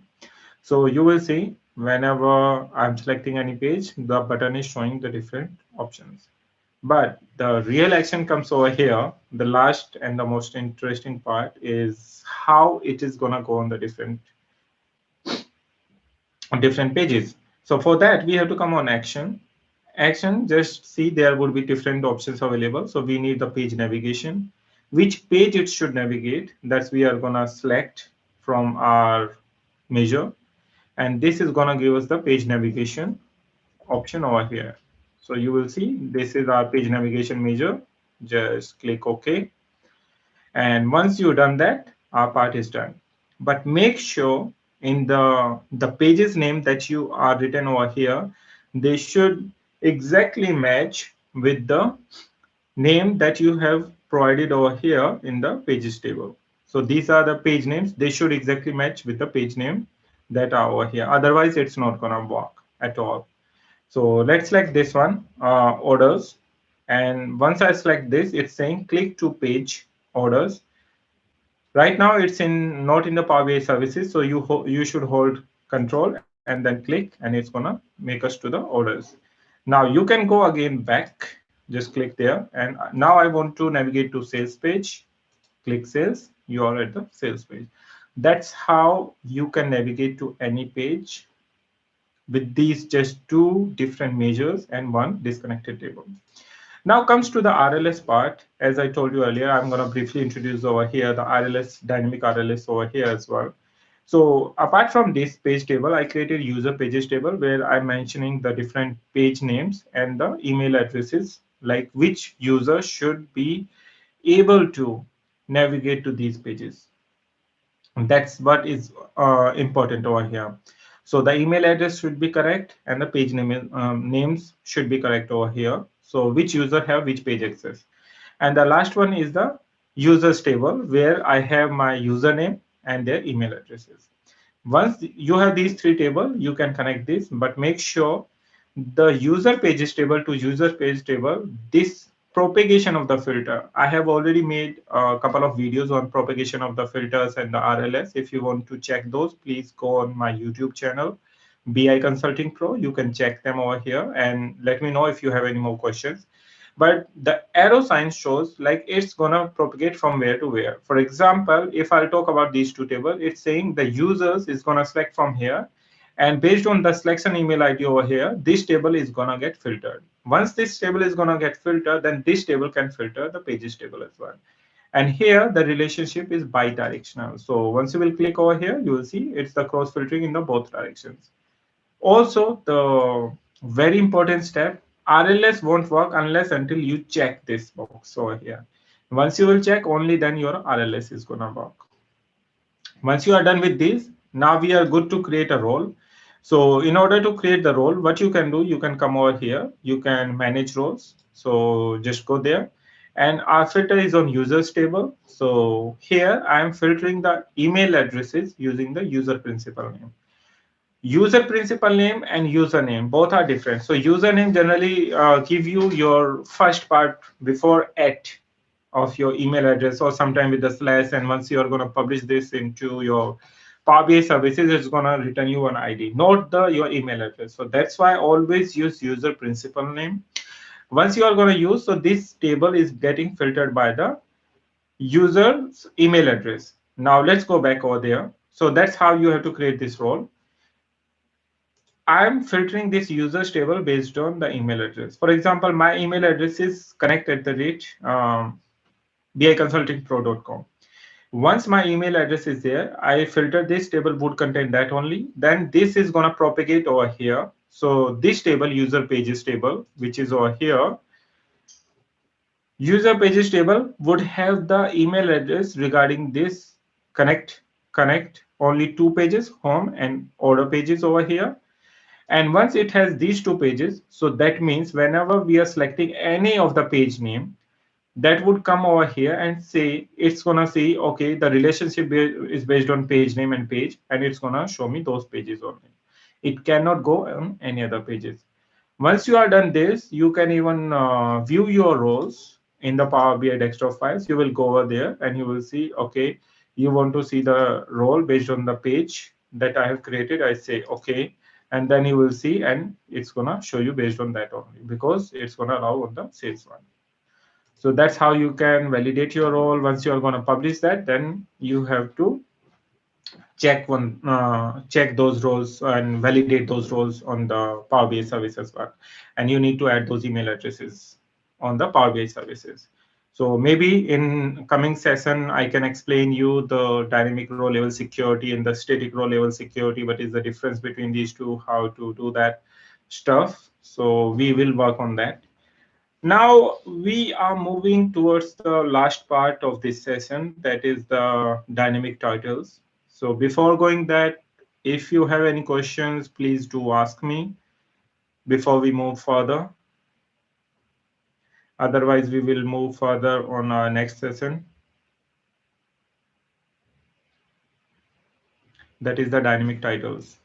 So you will see whenever I'm selecting any page, the button is showing the different options. But the real action comes over here. The last and the most interesting part is how it is going to go on the different different pages. So for that, we have to come on action. Action, just see there would be different options available. So we need the page navigation, which page it should navigate. That's we are gonna select from our measure. And this is gonna give us the page navigation option over here. So you will see this is our page navigation measure. Just click OK. And once you've done that, our part is done. But make sure in the pages name that you are written over here, they should exactly match with the name that you have provided over here in the pages table. So these are the page names. They should exactly match with the page name that are over here. Otherwise, it's not gonna work at all. So let's select this one, orders. And once I select this, it's saying click to page orders. Right now, it's in not in the Power BI services, so you should hold control and then click, and it's gonna make us to the orders. Now you can go again back, just click there, and now I want to navigate to sales page. Click sales. You are at the sales page. That's how you can navigate to any page with these just two different measures and one disconnected table. Now comes to the RLS part. As I told you earlier, I'm going to briefly introduce over here the RLS, dynamic RLS over here as well. So apart from this page table, I created user pages table where I'm mentioning the different page names and the email addresses, like which user should be able to navigate to these pages. That's what is important over here. So the email address should be correct and the page names should be correct over here. So which user have which page access. And the last one is the users table where I have my username and their email addresses. Once you have these three tables, you can connect this, but make sure the user pages table to user page table, this propagation of the filter. I have already made a couple of videos on propagation of the filters and the RLS. If you want to check those, please go on my YouTube channel, BI Consulting Pro. You can check them over here and let me know if you have any more questions. But the arrow sign shows like it's gonna propagate from where to where. For example, if I'll talk about these two tables, it's saying the users is gonna select from here, and based on the selection email ID over here, this table is gonna get filtered. Once this table is gonna get filtered, then this table can filter the pages table as well. And here the relationship is bi-directional. So once you will click over here, you will see it's the cross filtering in the both directions. Also, the very important step, RLS won't work unless until you check this box over here. Once you will check, only then your RLS is gonna work. Once you are done with this, now we are good to create a role. So in order to create the role, what you can do, you can come over here, you can manage roles. So just go there, and our filter is on users table. So here I am filtering the email addresses using the user principal name. User principal name and username both are different. So username generally give you your first part before at of your email address or sometime with the slash, and once you are going to publish this into your Power BI services, it's going to return you an ID, not the your email address. So that's why I always use user principal name. Once you are going to use, so this table is getting filtered by the user's email address. Now let's go back over there. So that's how you have to create this role. I'm filtering this users table based on the email address. For example, my email address is biconsultingpro.com. Once my email address is there, I filter this table would contain that only. Then this is going to propagate over here. So this table, user pages table, which is over here, user pages table would have the email address regarding this connect only two pages, home and order pages over here. And once it has these two pages, so that means whenever we are selecting any of the page name, that would come over here and say, it's gonna say, okay, the relationship is based on page name and page, and it's gonna show me those pages only. It cannot go on any other pages. Once you are done this, you can even view your roles in the Power BI desktop files. You will go over there and you will see, okay, you want to see the role based on the page that I have created. I say, okay, and then you will see, and it's gonna show you based on that only because it's gonna allow on the sales one. So that's how you can validate your role. Once you are gonna publish that, then you have to check those roles and validate those roles on the Power BI service as well. And you need to add those email addresses on the Power BI services. So maybe in coming session, I can explain you the dynamic row level security and the static row level security. What is the difference between these two? How to do that stuff? So we will work on that. Now we are moving towards the last part of this session, that is the dynamic titles. So before going that, if you have any questions, please do ask me before we move further. Otherwise, we will move further on our next session. That is the dynamic titles.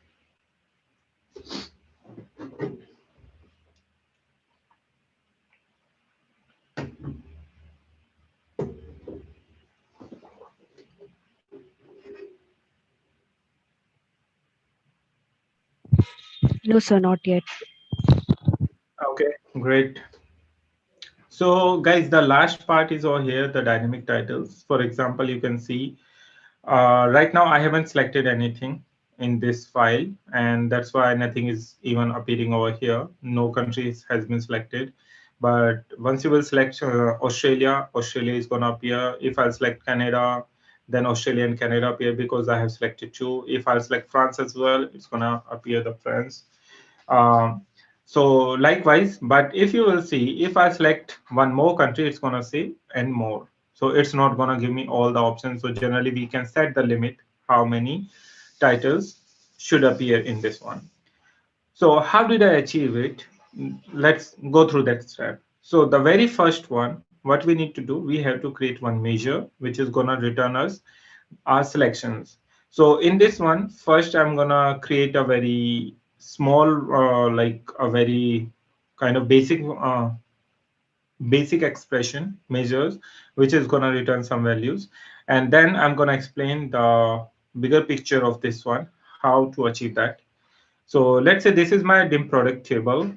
No, sir, not yet. Okay, great. So guys, the last part is over here, the dynamic titles. For example, you can see right now I haven't selected anything in this file, and that's why nothing is even appearing over here. No countries has been selected. But once you will select Australia, Australia is going to appear. If I select Canada, then Australia and Canada appear because I have selected two. If I select France as well, it's going to appear the France. um, so likewise, but if you will see, if I select one more country, it's going to say and more. So it's not going to give me all the options. So generally we can set the limit how many titles should appear in this one. So how did I achieve it? Let's go through that step. So the very first one, what we need to do, we have to create one measure which is going to return us our selections. So in this one, first I'm gonna create a very small, like a very kind of basic expression measures, which is gonna return some values, and then I'm gonna explain the bigger picture of this one, how to achieve that. So let's say this is my dim product table.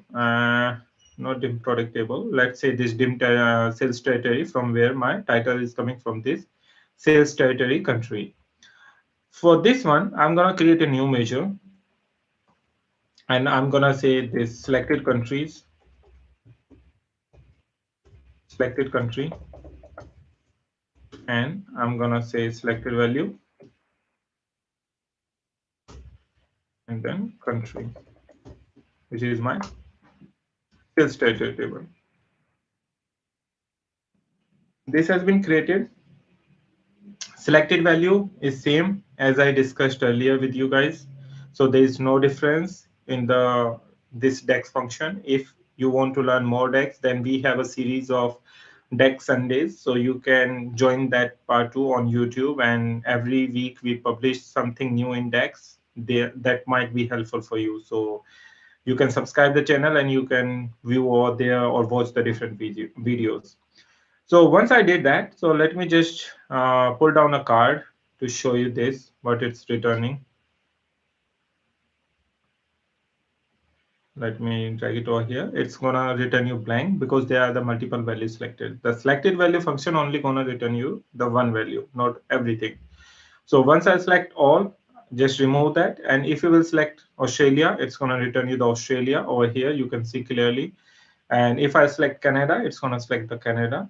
Not dim product table. Let's say this dim sales territory from where my title is coming from, this sales territory country. For this one, I'm going to create a new measure, and I'm going to say this selected country, and I'm going to say selected value, and then country, which is my sales territory table. This has been created. Selected value is same as I discussed earlier with you guys. So there is no difference in the this DEX function. If you want to learn more DEX, then we have a series of DEX Sundays. So you can join that part too on YouTube, and every week we publish something new in DEX. There that might be helpful for you. So you can subscribe the channel and you can view over there or watch the different videos. So once I did that, so let me just pull down a card to show you this, what it's returning. Let me drag it over here. It's gonna return you blank because there are the multiple values selected. The selected value function only gonna return you the one value, not everything. So once I select all, just remove that. And if you will select Australia, it's gonna return you the Australia over here. You can see clearly. And if I select Canada, it's gonna select the Canada.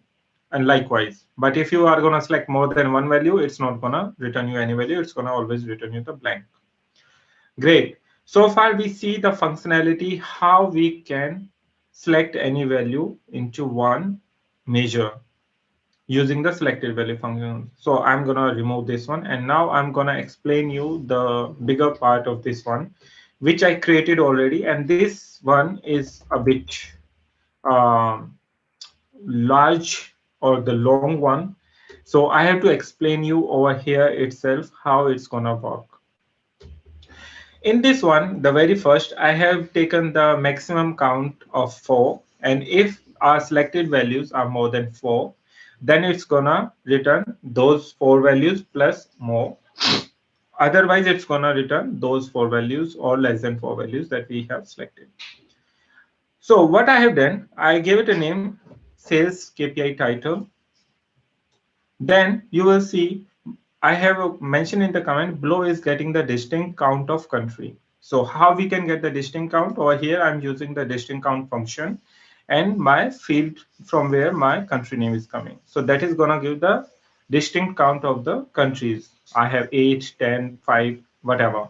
And likewise, but if you are going to select more than one value, it's not going to return you any value. It's going to always return you the blank. Great. So far we see the functionality how we can select any value into one measure using the selected value function. So I'm going to remove this one, and now I'm going to explain you the bigger part of this one, which I created already. And this one is a bit um, large, or the long one. So I have to explain you over here itself how it's gonna work. In this one, the very first, I have taken the maximum count of 4, and if our selected values are more than 4, then it's gonna return those 4 values plus more. Otherwise, it's gonna return those 4 values or less than 4 values that we have selected. So what I have done, I gave it a name, sales KPI title. Then you will see I have mentioned in the comment below is getting the distinct count of country. So how we can get the distinct count? Over here I'm using the distinct count function and my field from where my country name is coming. So that is gonna give the distinct count of the countries. I have 8, 10, 5, whatever.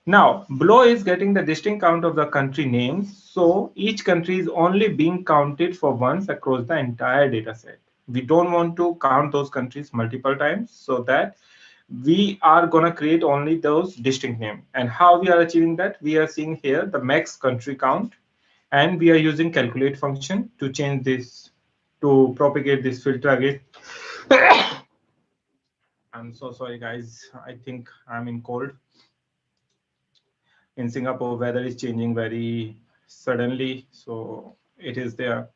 Now, below is getting the distinct count of the country names. So each country is only being counted for once across the entire data set. We don't want to count those countries multiple times, so that we are going to create only those distinct names. And how we are achieving that? We are seeing here the max country count, and we are using calculate function to change this, to propagate this filter again. I'm so sorry guys, I think I'm in cold. In Singapore, weather is changing very suddenly, so it is there.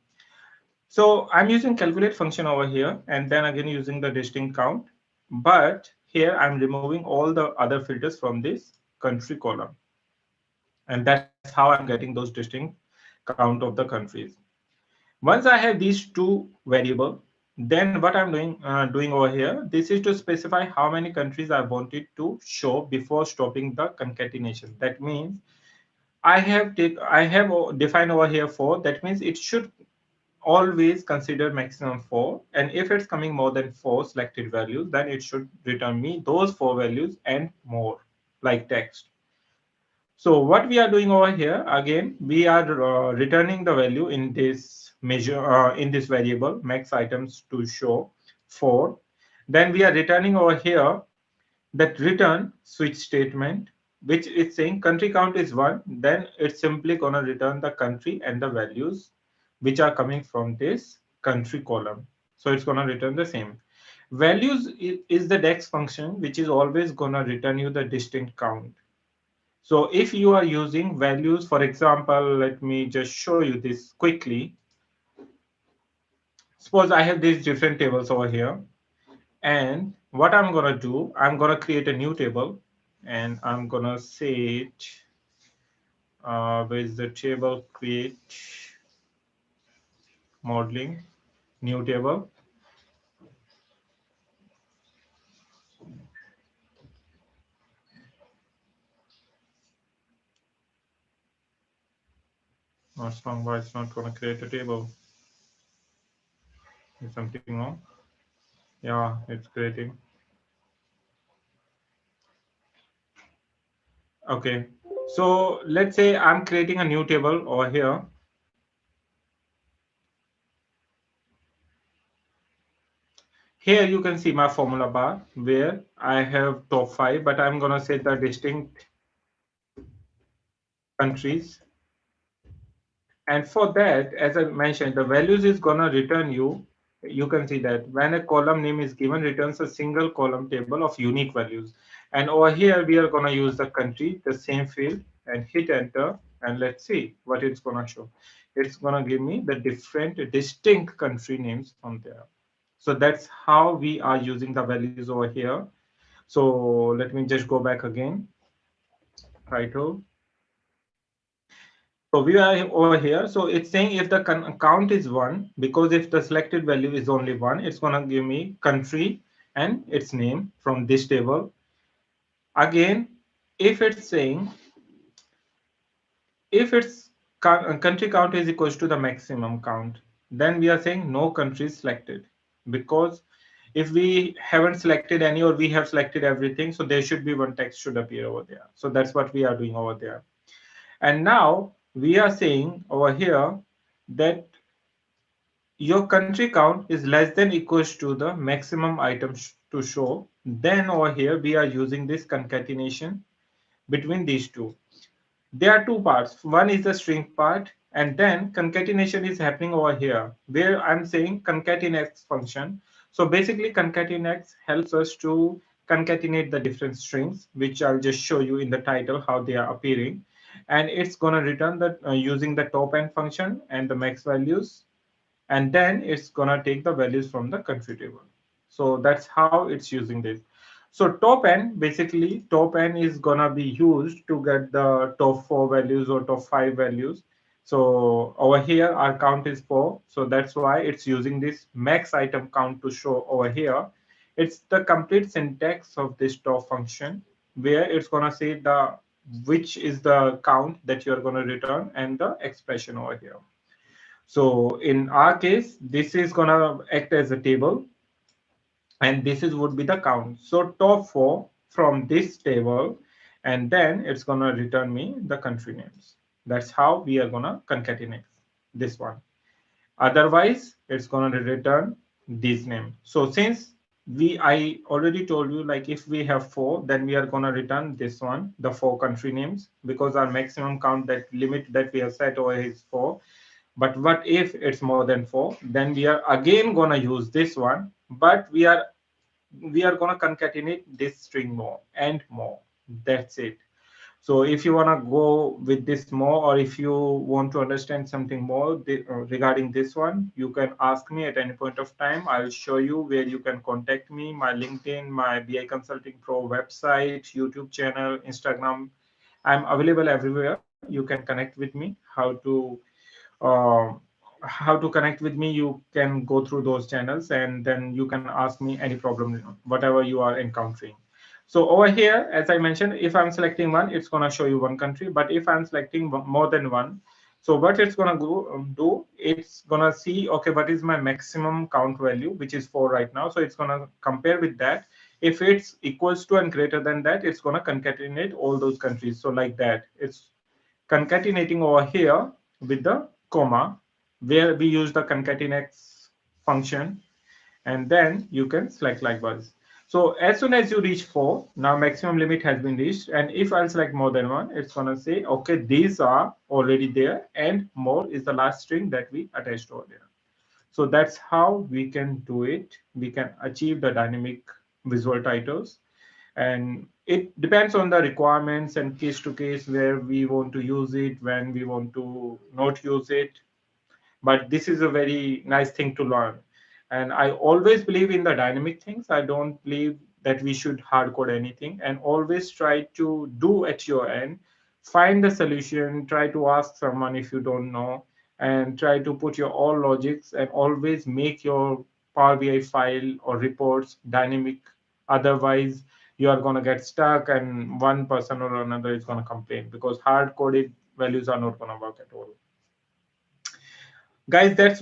So I'm using calculate function over here, and then again using the distinct count. But here I'm removing all the other filters from this country column, and that's how I'm getting those distinct count of the countries. Once I have these two variable, then what I'm doing over here, this is to specify how many countries I wanted to show before stopping the concatenation. That means I have defined over here 4. That means it should always consider maximum 4, and if it's coming more than 4 selected values, then it should return me those 4 values and more, like text. So what we are doing over here, again we are returning the value in this measure, in this variable max items to show 4. Then we are returning over here that return switch statement, which is saying country count is 1, then it's simply going to return the country and the values which are coming from this country column. So it's going to return the same. Values is the dex function, which is always going to return you the distinct count. So if you are using values, for example, let me just show you this quickly. Suppose I have these different tables over here. And what I'm going to do, I'm going to create a new table, and I'm going to say it, with the table create modeling, new table. What's wrong? Why it's not going to create a table? Is something wrong? Yeah, it's creating. Okay. So let's say I'm creating a new table over here. Here you can see my formula bar where I have top 5, but I'm going to say the distinct countries. And for that, as I mentioned, the values is going to return you can see that when a column name is given, returns a single column table of unique values. And over here, we are going to use the country, the same field, and hit enter. And let's see what it's going to show. It's going to give me the different distinct country names from there. So that's how we are using the values over here. So let me just go back again. Title. So we are over here. So it's saying if the count is 1, because if the selected value is only 1, it's going to give me country and its name from this table. Again, if it's saying if its country count is equals to the maximum count, then we are saying no country is selected, because if we haven't selected any or we have selected everything, so there should be one text should appear over there. So that's what we are doing over there. And now we are saying over here that your country count is less than equals to the maximum items to show. Then over here we are using this concatenation between these two. There are two parts. One is the string part, and then concatenation is happening over here where I'm saying concatenates function. So basically concatenates helps us to concatenate the different strings, which I'll just show you in the title how they are appearing. And it's going to return that using the top end function and the max values, and then it's gonna take the values from the country table. So that's how it's using this. So top n, basically top n is gonna be used to get the top 4 values or top 5 values. So over here our count is 4, so that's why it's using this max item count to show over here. It's the complete syntax of this top function where it's gonna say the which is the count that you're gonna return and the expression over here. So in our case, this is gonna act as a table, and this is would be the count. So top four from this table, and then it's gonna return me the country names. That's how we are gonna concatenate this one. Otherwise, it's gonna return this name. So since I already told you, like if we have four, then we are gonna return this one, the four country names, because our maximum count, that limit that we have set over is four. But what if it's more than four? Then we are again gonna use this one, but we are gonna concatenate this string more and more. That's it. So if you want to go with this more, or if you want to understand something more regarding this one, you can ask me at any point of time. I'll show you where you can contact me, my LinkedIn, my BI Consulting Pro website, YouTube channel, Instagram. I'm available everywhere. You can connect with me. Uh, how to connect with me, you can go through those channels, and then you can ask me any problem, whatever you are encountering. So over here, as I mentioned, if I'm selecting one, it's going to show you one country. But if I'm selecting more than one, so what it's going to do, it's going to see, okay, what is my maximum count value, which is 4 right now. So it's going to compare with that. If it's equals to and greater than that, it's going to concatenate all those countries. So like that, it's concatenating over here with the comma, where we use the concatenates function, and then you can select likewise. So as soon as you reach 4, now maximum limit has been reached, and if I'll select more than one, it's gonna say, okay, these are already there, and more is the last string that we attached over there. So that's how we can do it. We can achieve the dynamic visual titles, and it depends on the requirements and case to case where we want to use it, when we want to not use it. But this is a very nice thing to learn, and I always believe in the dynamic things. I don't believe that we should hard code anything, and always try to do at your end, find the solution, try to ask someone if you don't know, and try to put your all logics, and always make your Power BI file or reports dynamic. Otherwise you are going to get stuck, and one person or another is going to complain, because hard coded values are not going to work at all. Guys, that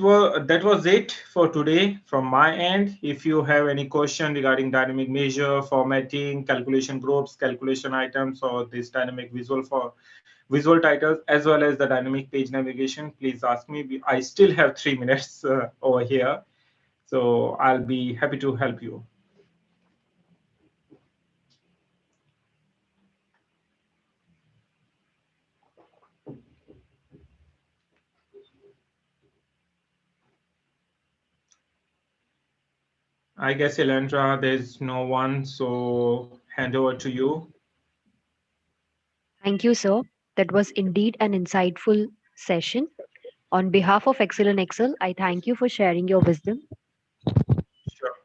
was it for today from my end. If you have any question regarding dynamic measure, formatting, calculation groups, calculation items, or this dynamic visual for visual titles, as well as the dynamic page navigation, please ask me. I still have 3 minutes over here, so I'll be happy to help you. I guess, Elandra, there's no one, so hand over to you. Thank you, sir. That was indeed an insightful session. On behalf of Excellent Excel, I thank you for sharing your wisdom. Sure,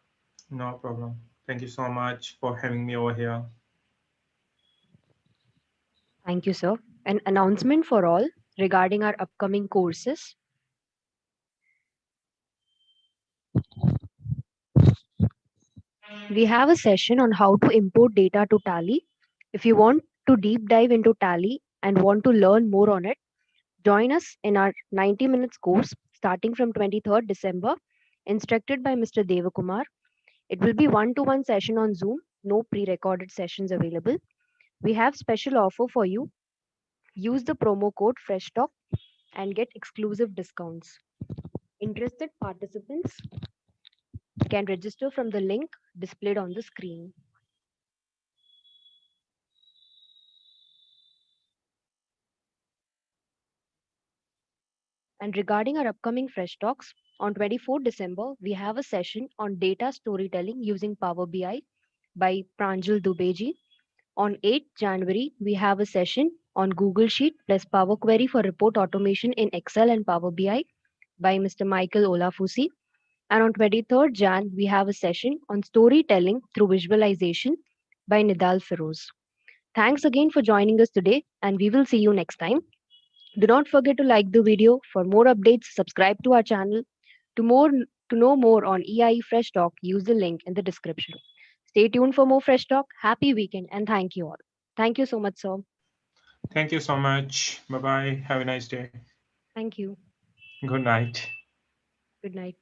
no problem. Thank you so much for having me over here. Thank you, sir. An announcement for all regarding our upcoming courses. We have a session on how to import data to Tally. If you want to deep dive into Tally and want to learn more on it, join us in our 90 minutes course starting from 23rd December, instructed by Mr. Devakumar. It will be one-to-one session on Zoom, no pre-recorded sessions available. We have special offer for you. Use the promo code FreshTalk and get exclusive discounts. Interested participants can register from the link displayed on the screen. And regarding our upcoming Fresh Talks, on 24 December, we have a session on data storytelling using Power BI by Pranjal Dubeji. On 8th January, we have a session on Google Sheet plus Power Query for report automation in Excel and Power BI by Mr. Michael Olafusi. And on 23rd Jan, we have a session on storytelling through visualization by Nidal Feroz. Thanks again for joining us today, and we will see you next time. Do not forget to like the video. For more updates, subscribe to our channel. To more To know more on EIE Fresh Talk, use the link in the description. Stay tuned for more Fresh Talk. Happy weekend and thank you all. Thank you so much, sir. Thank you so much. Bye bye. Have a nice day. Thank you. Good night. Good night.